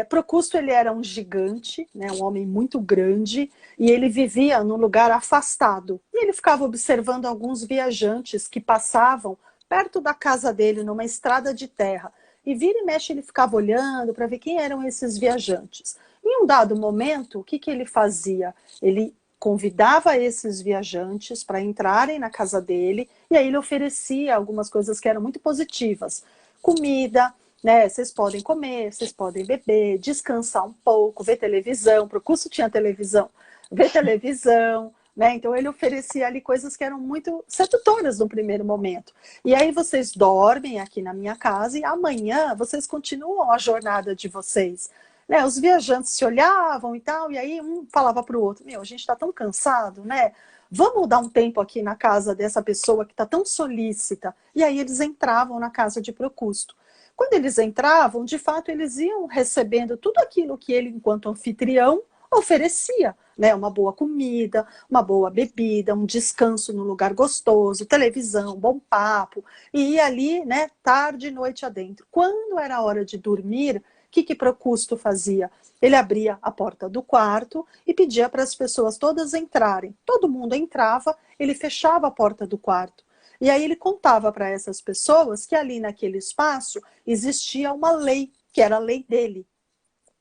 Procusto ele era um gigante, né? Um homem muito grande, e ele vivia num lugar afastado. E ele ficava observando alguns viajantes que passavam perto da casa dele, numa estrada de terra. E vira e mexe ele ficava olhando para ver quem eram esses viajantes. Em um dado momento, o que ele fazia? Ele convidava esses viajantes para entrarem na casa dele e aí ele oferecia algumas coisas que eram muito positivas. Comida, né? Vocês podem comer, vocês podem beber, descansar um pouco, ver televisão. Para o curso tinha televisão, ver televisão. Né? Então ele oferecia ali coisas que eram muito sedutoras no primeiro momento. E aí vocês dormem aqui na minha casa e amanhã vocês continuam a jornada de vocês. Né, os viajantes se olhavam e tal, e aí um falava para o outro, a gente está tão cansado, né? Vamos dar um tempo aqui na casa dessa pessoa que está tão solícita. E aí eles entravam na casa de Procusto. Quando eles entravam, de fato, eles iam recebendo tudo aquilo que ele, enquanto anfitrião, oferecia. Né? Uma boa comida, uma boa bebida, um descanso num lugar gostoso, televisão, bom papo. E ia ali, né, tarde e noite adentro. Quando era a hora de dormir, que Procusto fazia? Ele abria a porta do quarto e pedia para as pessoas todas entrarem. Todo mundo entrava, ele fechava a porta do quarto. E aí ele contava para essas pessoas que ali naquele espaço existia uma lei, que era a lei dele.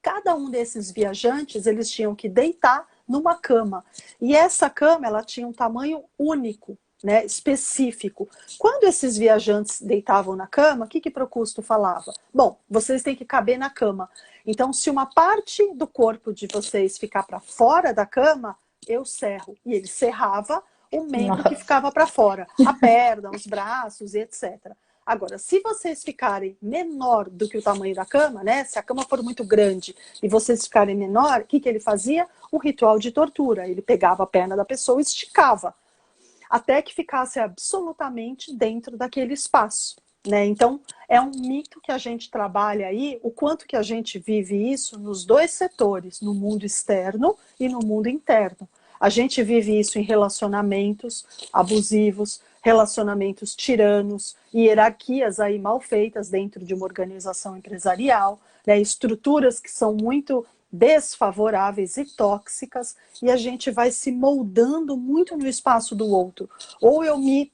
Cada um desses viajantes, eles tinham que deitar numa cama. E essa cama, ela tinha um tamanho único. né, específico. Quando esses viajantes deitavam na cama, o que Procusto falava? Bom, vocês têm que caber na cama. Então, se uma parte do corpo de vocês ficar para fora da cama, eu cerro. E ele cerrava o membro que Nossa. ficava para fora, a perna, os braços e etc. Agora, se vocês ficarem menor do que o tamanho da cama, né? Se a cama for muito grande e vocês ficarem menor, o que ele fazia? Um ritual de tortura. Ele pegava a perna da pessoa e esticava, até que ficasse absolutamente dentro daquele espaço, né? Então, é um mito que a gente trabalha aí, o quanto que a gente vive isso nos dois setores, no mundo externo e no mundo interno. A gente vive isso em relacionamentos abusivos, relacionamentos tiranos, hierarquias aí mal feitas dentro de uma organização empresarial, né? Estruturas que são muito desfavoráveis e tóxicas, e a gente vai se moldando muito no espaço do outro. Ou eu me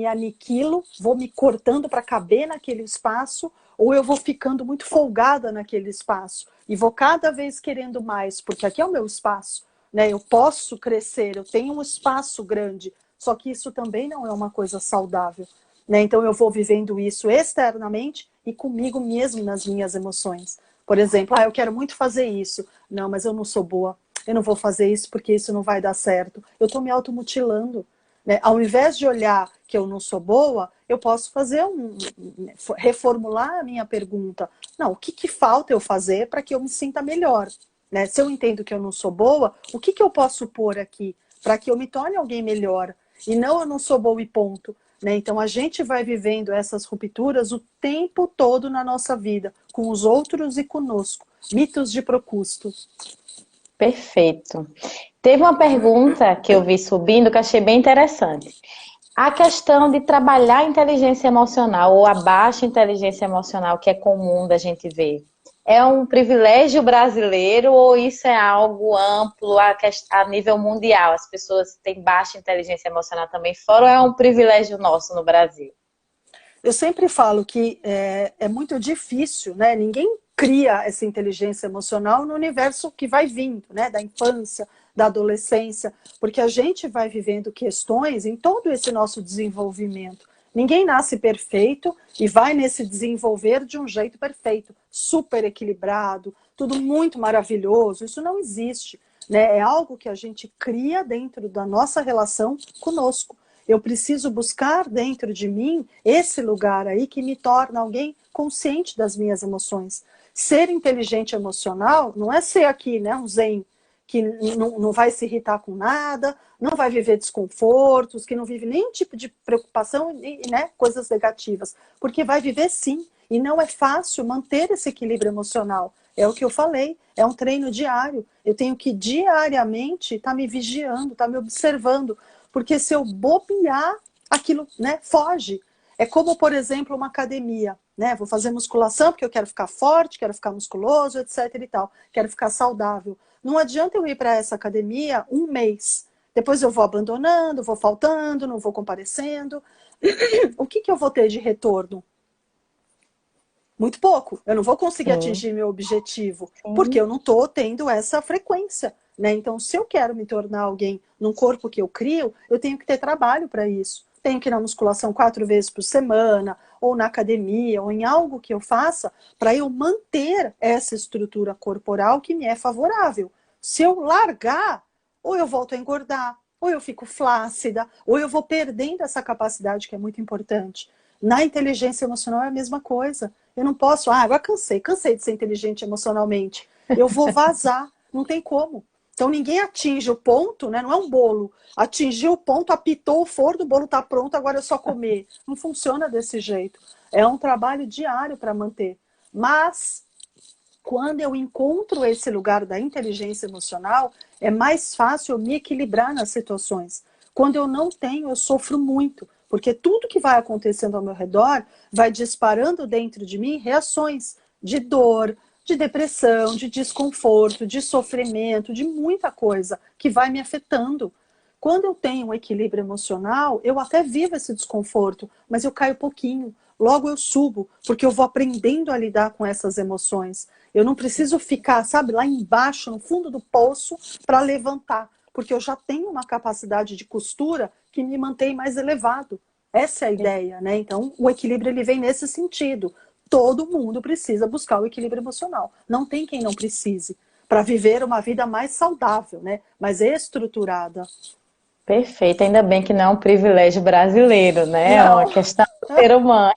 aniquilo, vou me cortando para caber naquele espaço, ou eu vou ficando muito folgada naquele espaço e vou cada vez querendo mais, porque aqui é o meu espaço, né? Eu posso crescer, eu tenho um espaço grande, só que isso também não é uma coisa saudável, né? Então eu vou vivendo isso externamente e comigo mesmo nas minhas emoções. Por exemplo, eu quero muito fazer isso. Não, mas eu não sou boa. Eu não vou fazer isso porque isso não vai dar certo. Eu estou me automutilando, né? Ao invés de olhar que eu não sou boa, eu posso fazer reformular a minha pergunta. Não, o que falta eu fazer para que eu me sinta melhor? Né? Se eu entendo que eu não sou boa, o que eu posso pôr aqui para que eu me torne alguém melhor? E não, eu não sou boa e ponto. Né? Então a gente vai vivendo essas rupturas o tempo todo na nossa vida, com os outros e conosco. Mitos de Procusto. Perfeito. Teve uma pergunta que eu vi subindo que eu achei bem interessante. A questão de trabalhar a inteligência emocional ou a baixa inteligência emocional, que é comum da gente ver, é um privilégio brasileiro ou isso é algo amplo a nível mundial? As pessoas têm baixa inteligência emocional também fora ou é um privilégio nosso no Brasil? Eu sempre falo que é muito difícil, né? Ninguém cria essa inteligência emocional no universo que vai vindo, né? Da infância, da adolescência, porque a gente vai vivendo questões em todo esse nosso desenvolvimento. Ninguém nasce perfeito e vai nesse desenvolver de um jeito perfeito, super equilibrado, tudo muito maravilhoso. Isso não existe, né? É algo que a gente cria dentro da nossa relação conosco. Eu preciso buscar dentro de mim esse lugar aí que me torna alguém consciente das minhas emoções. Ser inteligente emocional não é ser aqui, né, um zen que não vai se irritar com nada, não vai viver desconfortos, que não vive nenhum tipo de preocupação e, né, coisas negativas. Porque vai viver sim. E não é fácil manter esse equilíbrio emocional. É o que eu falei, é um treino diário. Eu tenho que diariamente estar me vigiando, estar me observando. Porque se eu bobear, aquilo, né, foge. É como, por exemplo, uma academia. Né? Vou fazer musculação porque eu quero ficar forte, quero ficar musculoso, etc. e tal. Quero ficar saudável. Não adianta eu ir para essa academia um mês. Depois eu vou abandonando, vou faltando, não vou comparecendo. O que eu vou ter de retorno? Muito pouco. Eu não vou conseguir Sim, atingir meu objetivo, porque sim. eu não estou tendo essa frequência. Né? Então, se eu quero me tornar alguém num corpo que eu crio, eu tenho que ter trabalho para isso. Tenho que ir na musculação 4 vezes por semana, ou na academia, ou em algo que eu faça, para eu manter essa estrutura corporal que me é favorável. Se eu largar, ou eu volto a engordar, ou eu fico flácida, ou eu vou perdendo essa capacidade que é muito importante. Na inteligência emocional é a mesma coisa. Eu não posso, agora cansei de ser inteligente emocionalmente. Eu vou vazar, não tem como. Então ninguém atinge o ponto, né? Não é um bolo. Atingiu o ponto, apitou o forno, o bolo está pronto, agora é só comer. Não funciona desse jeito. É um trabalho diário para manter. Mas quando eu encontro esse lugar da inteligência emocional, é mais fácil eu me equilibrar nas situações. Quando eu não tenho, eu sofro muito, porque tudo que vai acontecendo ao meu redor vai disparando dentro de mim reações de dor, de depressão, de desconforto, de sofrimento, de muita coisa que vai me afetando. Quando eu tenho um equilíbrio emocional, eu até vivo esse desconforto, mas eu caio pouquinho. Logo eu subo, porque eu vou aprendendo a lidar com essas emoções. Eu não preciso ficar, sabe, lá embaixo, no fundo do poço, para levantar. porque eu já tenho uma capacidade de costura que me mantém mais elevado. Essa é a ideia, né? Então, o equilíbrio ele vem nesse sentido. Todo mundo precisa buscar o equilíbrio emocional. Não tem quem não precise para viver uma vida mais saudável, né? Mais estruturada. Perfeito, ainda bem que não é um privilégio brasileiro, né? É uma Não, questão do ser humano.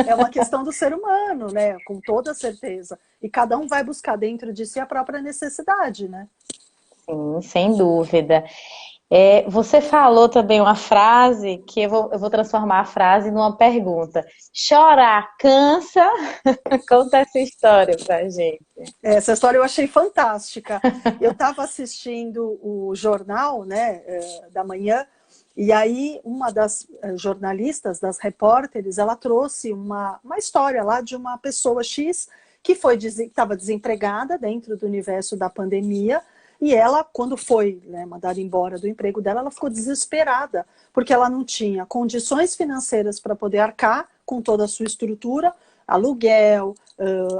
é uma questão do ser humano, né? Com toda certeza. E cada um vai buscar dentro de si a própria necessidade, né? Sim, sem dúvida. Você falou também uma frase que eu vou transformar a frase numa pergunta. Chorar cansa? Conta essa história pra gente. Essa história eu achei fantástica. Eu estava assistindo o jornal, né, da manhã, e aí uma das jornalistas, das repórteres, ela trouxe uma história lá de uma pessoa X que estava desempregada dentro do universo da pandemia, e ela, quando foi, né, mandada embora do emprego dela, ela ficou desesperada, porque ela não tinha condições financeiras para poder arcar com toda a sua estrutura, aluguel,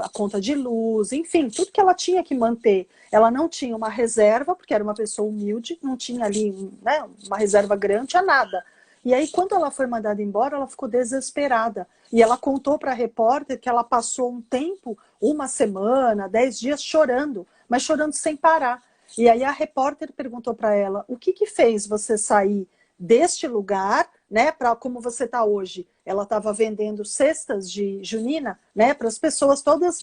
a conta de luz, enfim, tudo que ela tinha que manter. Ela não tinha uma reserva, porque era uma pessoa humilde, não tinha ali, né, uma reserva grande, tinha nada. E aí, quando ela foi mandada embora, ela ficou desesperada. E ela contou para a repórter que ela passou um tempo, uma semana, 10 dias, chorando, mas chorando sem parar. E aí a repórter perguntou para ela, o que fez você sair deste lugar, né, para como você está hoje? Ela estava vendendo cestas de junina, né, para as pessoas todas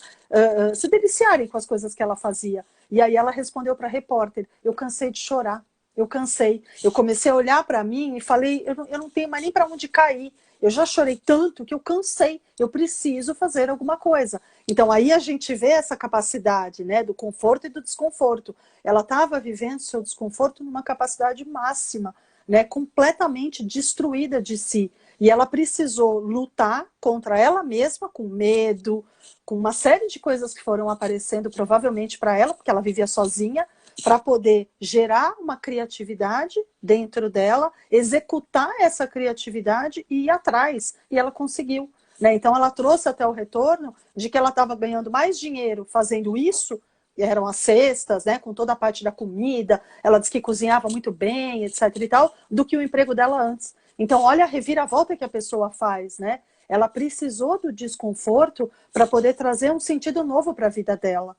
se deliciarem com as coisas que ela fazia. E aí ela respondeu para a repórter, eu cansei de chorar, eu cansei. Eu comecei a olhar para mim e falei, eu não tenho mais nem para onde cair. Eu já chorei tanto que eu cansei, eu preciso fazer alguma coisa. Então aí a gente vê essa capacidade, né, do conforto e do desconforto. Ela estava vivendo seu desconforto numa capacidade máxima, né, completamente destruída de si. E ela precisou lutar contra ela mesma, com medo, com uma série de coisas que foram aparecendo provavelmente para ela, porque ela vivia sozinha, para poder gerar uma criatividade dentro dela, executar essa criatividade e ir atrás. E ela conseguiu. Né? Então ela trouxe até o retorno de que ela estava ganhando mais dinheiro fazendo isso, eram as cestas, né, com toda a parte da comida, ela disse que cozinhava muito bem, etc e tal, do que o emprego dela antes. Então olha a reviravolta que a pessoa faz, né? Ela precisou do desconforto para poder trazer um sentido novo para a vida dela.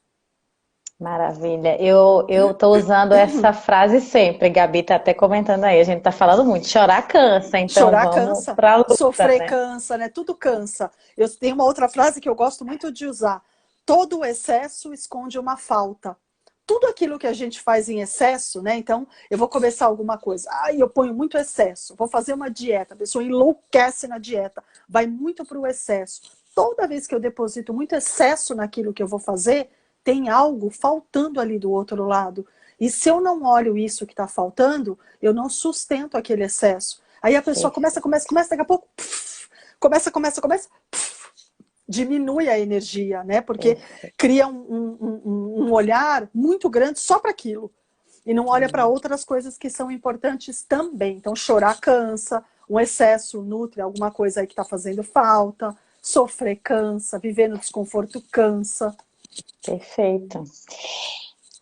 Maravilha. Eu tô usando essa frase sempre. Gabi tá até comentando aí. A gente tá falando muito. Chorar cansa, então Chorar vamos cansa, pra luta, sofrer né? cansa, né? Tudo cansa. Eu tenho uma outra frase que eu gosto muito de usar. Todo o excesso esconde uma falta. Tudo aquilo que a gente faz em excesso, né? Então, eu vou começar alguma coisa. Ai, eu ponho muito excesso. Vou fazer uma dieta. A pessoa enlouquece na dieta. Vai muito para o excesso. Toda vez que eu deposito muito excesso naquilo que eu vou fazer, tem algo faltando ali do outro lado. E se eu não olho isso que está faltando, eu não sustento aquele excesso. Aí a pessoa começa, daqui a pouco, começa, diminui a energia, né? Porque cria um olhar muito grande só para aquilo. E não olha para outras coisas que são importantes também. Então, chorar cansa, um excesso nutre alguma coisa aí que está fazendo falta, sofrer cansa, viver no desconforto cansa. Perfeito.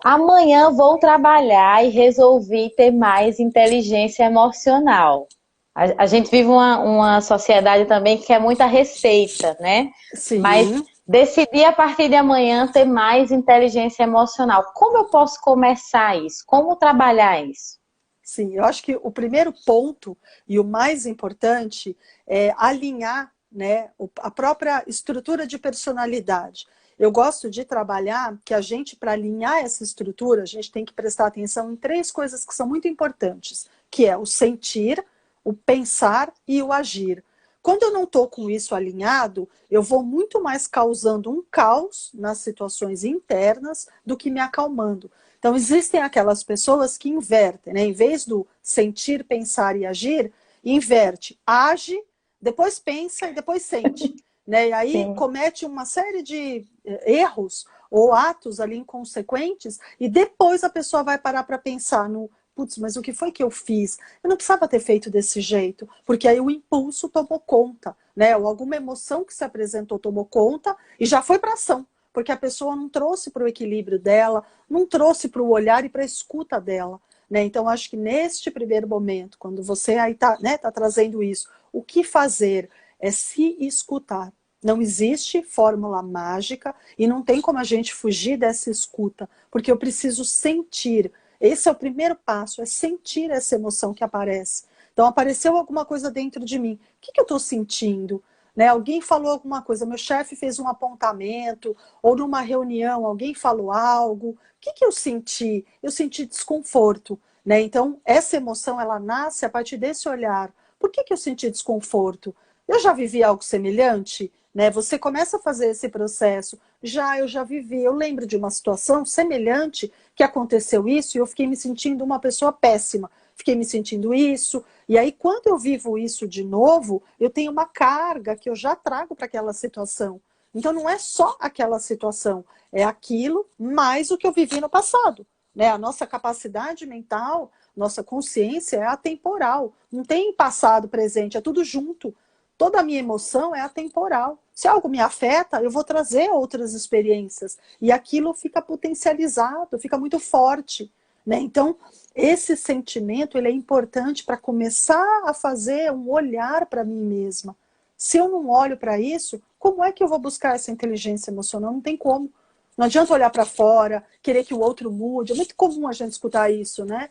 Amanhã vou trabalhar e resolvi ter mais inteligência emocional. A gente vive uma sociedade também que quer muita receita, né? Mas Sim. decidi a partir de amanhã ter mais inteligência emocional. Como eu posso começar isso? Como trabalhar isso? Sim, eu acho que o primeiro ponto e o mais importante é alinhar, né, a própria estrutura de personalidade. Eu gosto de trabalhar que a gente, para alinhar essa estrutura, a gente tem que prestar atenção em três coisas que são muito importantes, que é o sentir, o pensar e o agir. Quando eu não estou com isso alinhado, eu vou muito mais causando um caos nas situações internas do que me acalmando. Então, existem aquelas pessoas que invertem, né? Em vez do sentir, pensar e agir, inverte, age, depois pensa e depois sente. Né? E aí Sim. comete uma série de erros ou atos ali inconsequentes e depois a pessoa vai parar para pensar no putz, mas o que foi que eu fiz? Eu não precisava ter feito desse jeito, porque aí o impulso tomou conta, né? Ou alguma emoção que se apresentou tomou conta e já foi para ação, porque a pessoa não trouxe para o equilíbrio dela, não trouxe para o olhar e para a escuta dela. né? Então, acho que neste primeiro momento, quando você aí tá, né, tá trazendo isso, o que fazer é se escutar. Não existe fórmula mágica e não tem como a gente fugir dessa escuta, porque eu preciso sentir. Esse é o primeiro passo, é sentir essa emoção que aparece. Então, apareceu alguma coisa dentro de mim. O que eu estou sentindo? Né? Alguém falou alguma coisa, meu chefe fez um apontamento, ou numa reunião alguém falou algo. O que eu senti? Eu senti desconforto. Né? Então, essa emoção, ela nasce a partir desse olhar. Por que eu senti desconforto? Eu já vivi algo semelhante? Né? Você começa a fazer esse processo. Eu já vivi. Eu lembro de uma situação semelhante que aconteceu isso e eu fiquei me sentindo uma pessoa péssima. Fiquei me sentindo isso. E aí, quando eu vivo isso de novo, eu tenho uma carga que eu já trago para aquela situação. Então, não é só aquela situação, é aquilo mais o que eu vivi no passado. Né? A nossa capacidade mental, nossa consciência é atemporal. Não tem passado, presente, é tudo junto. Toda a minha emoção é atemporal. Se algo me afeta, eu vou trazer outras experiências. E aquilo fica potencializado, fica muito forte. Né? Então, esse sentimento ele é importante para começar a fazer um olhar para mim mesma. Se eu não olho para isso, como é que eu vou buscar essa inteligência emocional? Não tem como. Não adianta olhar para fora, querer que o outro mude. É muito comum a gente escutar isso, né?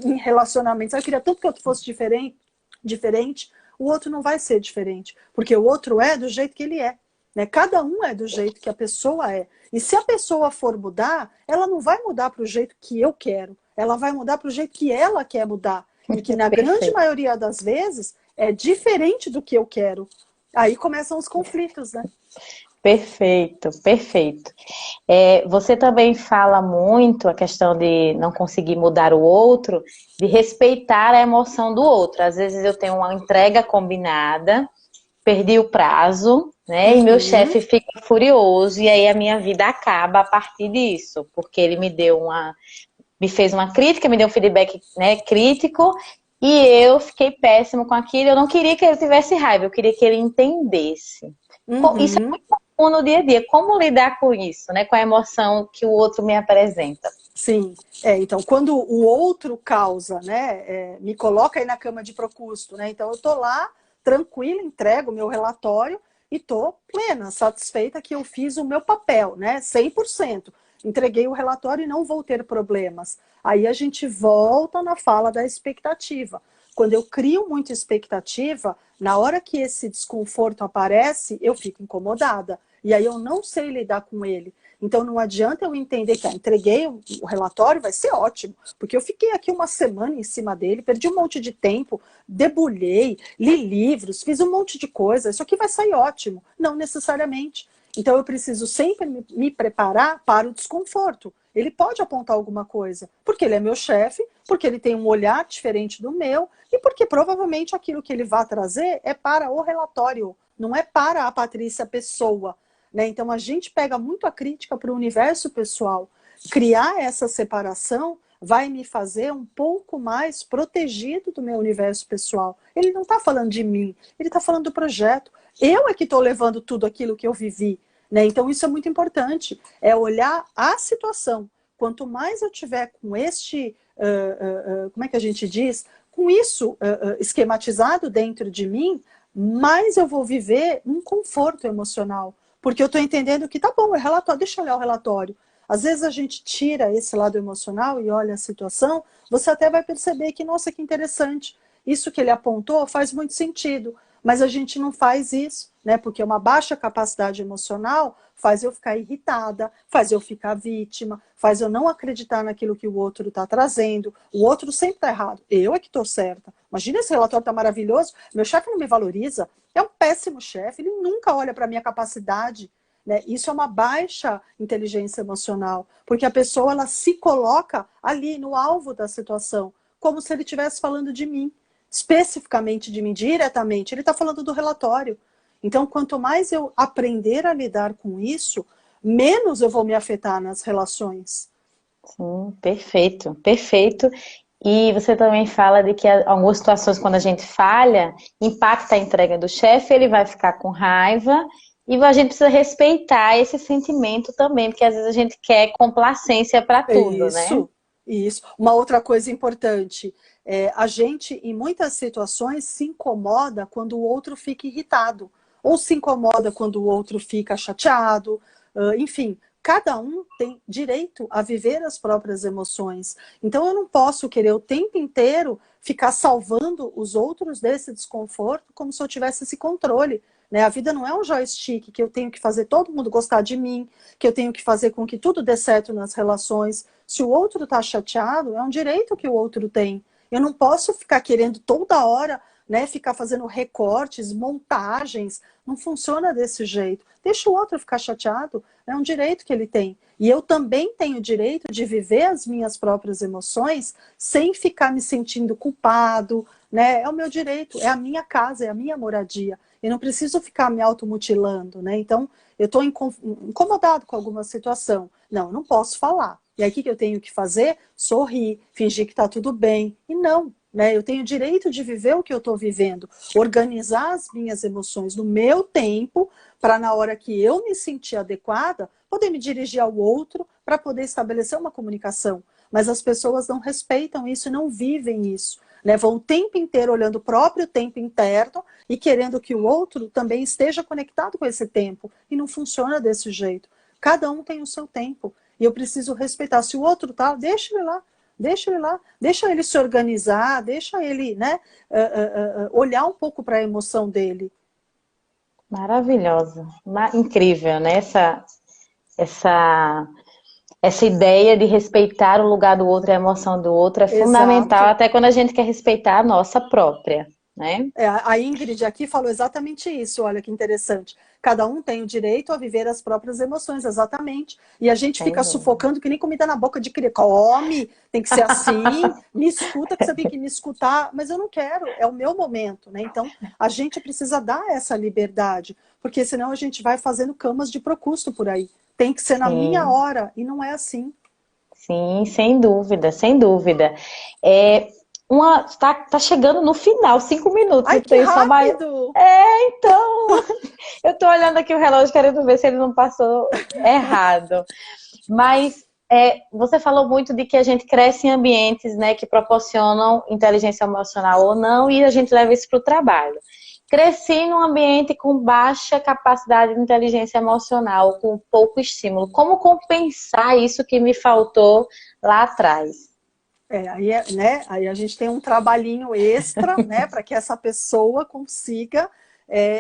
Em relacionamentos. Eu queria tanto que eu fosse diferente. O outro não vai ser diferente. Porque o outro é do jeito que ele é. Né? Cada um é do jeito que a pessoa é. E se a pessoa for mudar, ela não vai mudar para o jeito que eu quero. Ela vai mudar para o jeito que ela quer mudar. E que na grande maioria das vezes é diferente do que eu quero. Aí começam os conflitos, né? Perfeito, perfeito. Você também fala muito a questão de não conseguir mudar o outro, de respeitar a emoção do outro. Às vezes eu tenho uma entrega combinada, perdi o prazo, né? E meu chefe fica furioso e aí a minha vida acaba a partir disso, porque ele me fez uma crítica, me deu um feedback, né, crítico e eu fiquei péssimo com aquilo. Eu não queria que ele tivesse raiva, eu queria que ele entendesse. Isso é muito comum no dia a dia. Como lidar com isso, né? Com a emoção que o outro me apresenta? Sim, então quando o outro causa, né, me coloca aí na cama de Procusto, né? Então eu tô lá tranquila, entrego o meu relatório e tô plena, satisfeita que eu fiz o meu papel, né? 100%. Entreguei o relatório e não vou ter problemas. Aí a gente volta na fala da expectativa. Quando eu crio muita expectativa, na hora que esse desconforto aparece, eu fico incomodada. E aí eu não sei lidar com ele. Então não adianta eu entender que entreguei o relatório, vai ser ótimo, porque eu fiquei aqui uma semana em cima dele, perdi um monte de tempo, debulhei, li livros, fiz um monte de coisa, isso aqui vai sair ótimo. Não necessariamente. Então eu preciso sempre me preparar para o desconforto. Ele pode apontar alguma coisa, porque ele é meu chefe, porque ele tem um olhar diferente do meu, e porque provavelmente aquilo que ele vai trazer é para o relatório, não é para a Patrícia pessoa. Né? Então a gente pega muito a crítica para o universo pessoal. Criar essa separação vai me fazer um pouco mais protegido do meu universo pessoal. Ele não está falando de mim, ele está falando do projeto. Eu é que estou levando tudo aquilo que eu vivi. Né? Então isso é muito importante, é olhar a situação. Quanto mais eu tiver com este, como é que a gente diz? Com isso esquematizado dentro de mim, mais eu vou viver um conforto emocional. Porque eu estou entendendo que tá bom, é relatório, deixa eu olhar o relatório. Às vezes a gente tira esse lado emocional e olha a situação, você até vai perceber que, nossa, que interessante. Isso que ele apontou faz muito sentido, mas a gente não faz isso, né? Porque uma baixa capacidade emocional faz eu ficar irritada, faz eu ficar vítima, faz eu não acreditar naquilo que o outro está trazendo. O outro sempre está errado, eu é que estou certa. Imagina, esse relatório está maravilhoso, meu chefe não me valoriza, é um péssimo chefe, ele nunca olha para a minha capacidade. Né? Isso é uma baixa inteligência emocional, porque a pessoa ela se coloca ali no alvo da situação, como se ele estivesse falando de mim, especificamente de mim, diretamente. Ele está falando do relatório. Então, quanto mais eu aprender a lidar com isso, menos eu vou me afetar nas relações. Sim, perfeito, perfeito. E você também fala de que algumas situações, quando a gente falha, impacta a entrega do chefe, ele vai ficar com raiva e a gente precisa respeitar esse sentimento também, porque às vezes a gente quer complacência para tudo, né? Isso. Uma outra coisa importante, a gente, em muitas situações, se incomoda quando o outro fica irritado, ou se incomoda quando o outro fica chateado, enfim, cada um tem direito a viver as próprias emoções. Então eu não posso querer o tempo inteiro ficar salvando os outros desse desconforto como se eu tivesse esse controle. Né? A vida não é um joystick que eu tenho que fazer todo mundo gostar de mim, que eu tenho que fazer com que tudo dê certo nas relações. Se o outro está chateado, é um direito que o outro tem. Eu não posso ficar querendo toda hora, né, ficar fazendo recortes, montagens. Não funciona desse jeito. Deixa o outro ficar chateado, é um direito que ele tem. E eu também tenho o direito de viver as minhas próprias emoções sem ficar me sentindo culpado, né? É o meu direito, é a minha casa, é a minha moradia. Eu não preciso ficar me automutilando, né? Então, eu estou incomodado com alguma situação. Não, eu não posso falar. E aí, o que eu tenho que fazer? Sorrir, fingir que está tudo bem. E não, né? Eu tenho o direito de viver o que eu estou vivendo, organizar as minhas emoções no meu tempo, para na hora que eu me sentir adequada, poder me dirigir ao outro para poder estabelecer uma comunicação. Mas as pessoas não respeitam isso e não vivem isso. Né? Vão o tempo inteiro olhando o próprio tempo interno e querendo que o outro também esteja conectado com esse tempo. E não funciona desse jeito. Cada um tem o seu tempo. E eu preciso respeitar. Se o outro tá, deixa ele lá. Deixa ele lá, deixa ele se organizar, deixa ele, né, olhar um pouco para a emoção dele. Maravilhosa, incrível, né? Essa, essa ideia de respeitar o lugar do outro, a emoção do outro é fundamental, Exato. até quando a gente quer respeitar a nossa própria, né? A Ingrid aqui falou exatamente isso, olha que interessante. Cada um tem o direito a viver as próprias emoções, exatamente. E a gente Sem fica dúvida. sufocando que nem comida na boca de criança. Come, tem que ser assim, me escuta que você tem que me escutar, mas eu não quero, é o meu momento, né? Então, a gente precisa dar essa liberdade, porque senão a gente vai fazendo camas de Procusto por aí. Tem que ser na minha Sim, hora, e não é assim. sim, sem dúvida, sem dúvida. Tá chegando no final, 5 minutos, Ai, e que tem só mais. rápido! Então, eu tô olhando aqui o relógio querendo ver se ele não passou errado. Mas você falou muito de que a gente cresce em ambientes, né, que proporcionam inteligência emocional ou não, e a gente leva isso para o trabalho. Cresci num ambiente com baixa capacidade de inteligência emocional, com pouco estímulo. Como compensar isso que me faltou lá atrás? Né, aí a gente tem um trabalhinho extra, né, para que essa pessoa consiga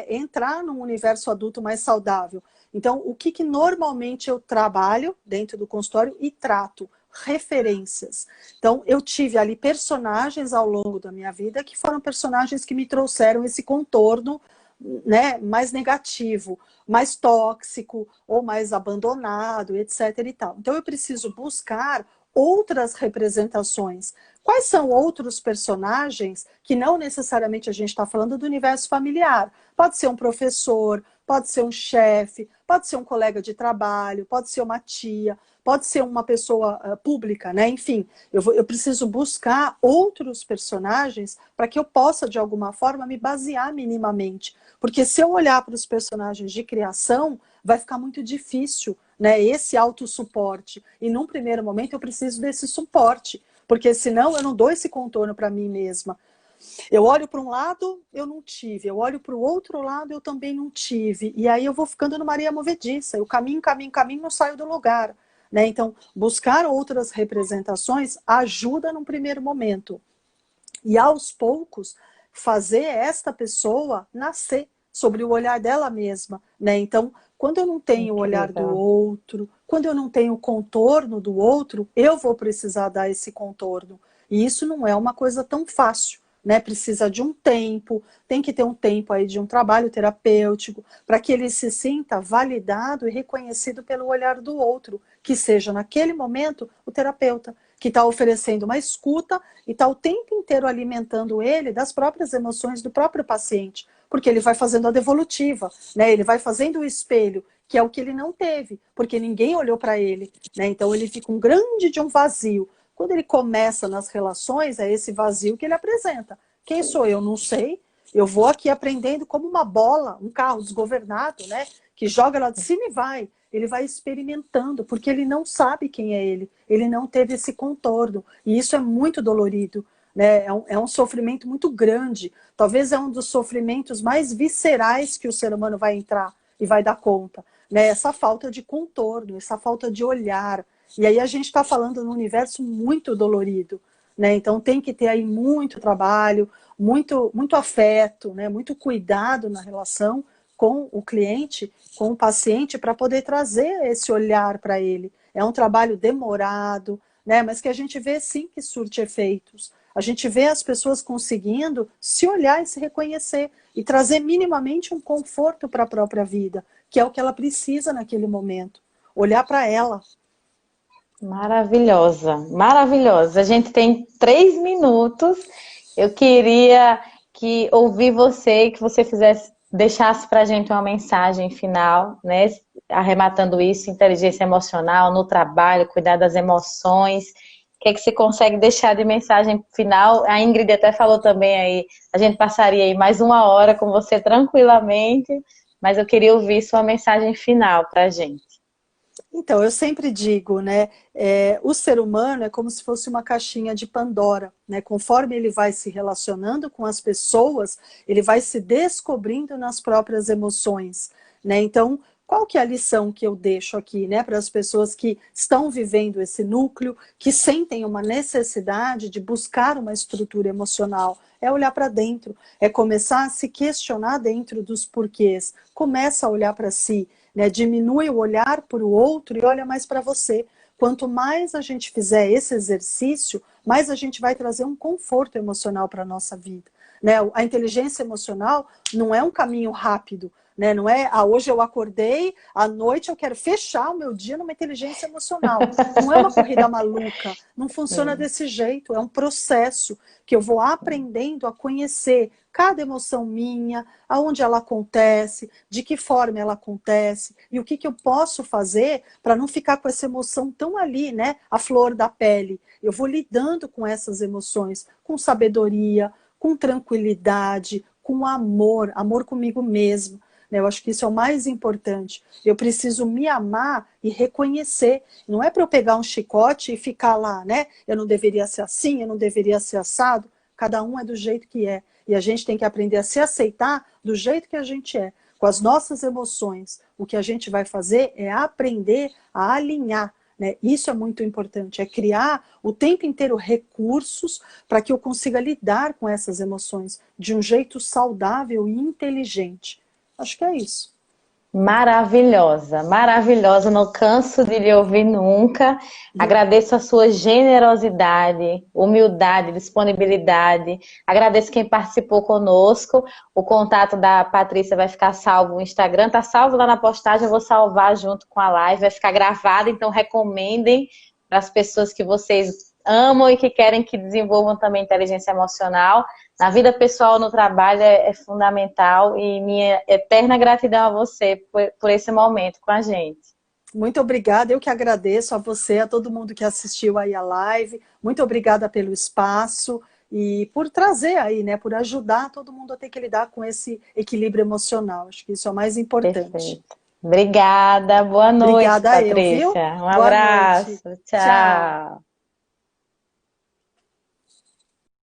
entrar num universo adulto mais saudável. Então, o que normalmente eu trabalho dentro do consultório e trato? Referências. Então, eu tive ali personagens ao longo da minha vida que foram personagens que me trouxeram esse contorno, né, mais negativo, mais tóxico ou mais abandonado, etc. e tal. Então, eu preciso buscar outras representações. Quais são outros personagens que não necessariamente a gente está falando do universo familiar? Pode ser um professor, pode ser um chefe, pode ser um colega de trabalho, pode ser uma tia, pode ser uma pessoa pública, né? Enfim, eu preciso buscar outros personagens para que eu possa, de alguma forma, me basear minimamente. Porque se eu olhar para os personagens de criação, vai ficar muito difícil, né, esse autossuporte. E num primeiro momento eu preciso desse suporte, porque senão eu não dou esse contorno para mim mesma. Eu olho para um lado, eu não tive. Eu olho para o outro lado, eu também não tive. E aí eu vou ficando no Maria Movediça. Eu caminho, caminho, caminho, não saio do lugar. Né? Então, buscar outras representações ajuda num primeiro momento. E aos poucos, fazer esta pessoa nascer sobre o olhar dela mesma. Né? Então, quando eu não tenho o olhar do Incrível. outro, quando eu não tenho o contorno do outro, eu vou precisar dar esse contorno. E isso não é uma coisa tão fácil. Né? Precisa de um tempo, tem que ter um tempo aí de um trabalho terapêutico, para que ele se sinta validado e reconhecido pelo olhar do outro, que seja naquele momento o terapeuta, que está oferecendo uma escuta e está o tempo inteiro alimentando ele das próprias emoções do próprio paciente, porque ele vai fazendo a devolutiva, né? Ele vai fazendo o espelho, que é o que ele não teve, porque ninguém olhou para ele, né? Então ele fica um grande de um vazio. Quando ele começa nas relações, é esse vazio que ele apresenta. Quem sou eu? Não sei. Eu vou aqui aprendendo como uma bola, um carro desgovernado, né? Que joga lá de cima e vai. ele vai experimentando, porque ele não sabe quem é ele não teve esse contorno, e isso é muito dolorido, né? É um sofrimento muito grande, talvez é um dos sofrimentos mais viscerais que o ser humano vai entrar e vai dar conta, né? Essa falta de contorno, essa falta de olhar, e aí a gente está falando num universo muito dolorido, né? Então tem que ter aí muito trabalho, muito afeto, né? Muito cuidado na relação com o cliente, com o paciente, para poder trazer esse olhar para ele. É um trabalho demorado, né? Mas que a gente vê sim que surte efeitos. A gente vê as pessoas conseguindo se olhar e se reconhecer e trazer minimamente um conforto para a própria vida, que é o que ela precisa naquele momento. Olhar para ela. Maravilhosa, maravilhosa. A gente tem 3 minutos. Eu queria que ouvir você, que você deixasse para a gente uma mensagem final, né? Arrematando isso, inteligência emocional no trabalho, cuidar das emoções. O que é que você consegue deixar de mensagem final? A Ingrid até falou também aí, a gente passaria aí mais 1 hora com você tranquilamente, mas eu queria ouvir sua mensagem final para a gente. Então, eu sempre digo, né, o ser humano é como se fosse uma caixinha de Pandora, né? Conforme ele vai se relacionando com as pessoas, ele vai se descobrindo nas próprias emoções, né? Então, qual que é a lição que eu deixo aqui, né, para as pessoas que estão vivendo esse núcleo, que sentem uma necessidade de buscar uma estrutura emocional? É olhar para dentro, é começar a se questionar dentro dos porquês, começa a olhar para si, né? Diminui o olhar para o outro e olha mais para você. Quanto mais a gente fizer esse exercício, mais a gente vai trazer um conforto emocional para a nossa vida, né? A inteligência emocional não é um caminho rápido, né? Não é, hoje eu acordei, à noite eu quero fechar o meu dia numa inteligência emocional. Não é uma corrida maluca, não funciona desse jeito, é um processo que eu vou aprendendo a conhecer cada emoção minha, aonde ela acontece, de que forma ela acontece, e o que eu posso fazer para não ficar com essa emoção tão ali, né? A flor da pele. Eu vou lidando com essas emoções, com sabedoria, com tranquilidade, com amor, amor comigo mesmo. Eu acho que isso é o mais importante. Eu preciso me amar e reconhecer. Não é para eu pegar um chicote e ficar lá, né? Eu não deveria ser assim, eu não deveria ser assado. Cada um é do jeito que é. E a gente tem que aprender a se aceitar do jeito que a gente é, com as nossas emoções. O que a gente vai fazer é aprender a alinhar, né? Isso é muito importante, é criar o tempo inteiro recursos para que eu consiga lidar com essas emoções de um jeito saudável e inteligente. Acho que é isso. Maravilhosa, maravilhosa, não canso de lhe ouvir nunca. Agradeço a sua generosidade, humildade, disponibilidade. Agradeço quem participou conosco. O contato da Patrícia vai ficar salvo no Instagram, tá salvo lá na postagem, eu vou salvar junto com a live, vai ficar gravado, então recomendem para as pessoas que vocês amam e que querem que desenvolvam também inteligência emocional. Na vida pessoal, no trabalho, é fundamental e minha eterna gratidão a você por esse momento com a gente. Muito obrigada, eu que agradeço a você, a todo mundo que assistiu aí a live. Muito obrigada pelo espaço e por trazer aí, né, por ajudar todo mundo a ter que lidar com esse equilíbrio emocional. Acho que isso é o mais importante. Perfeito. Obrigada, boa noite, Obrigada eu, viu? Patrícia. Um Boa noite. abraço, Tchau. tchau.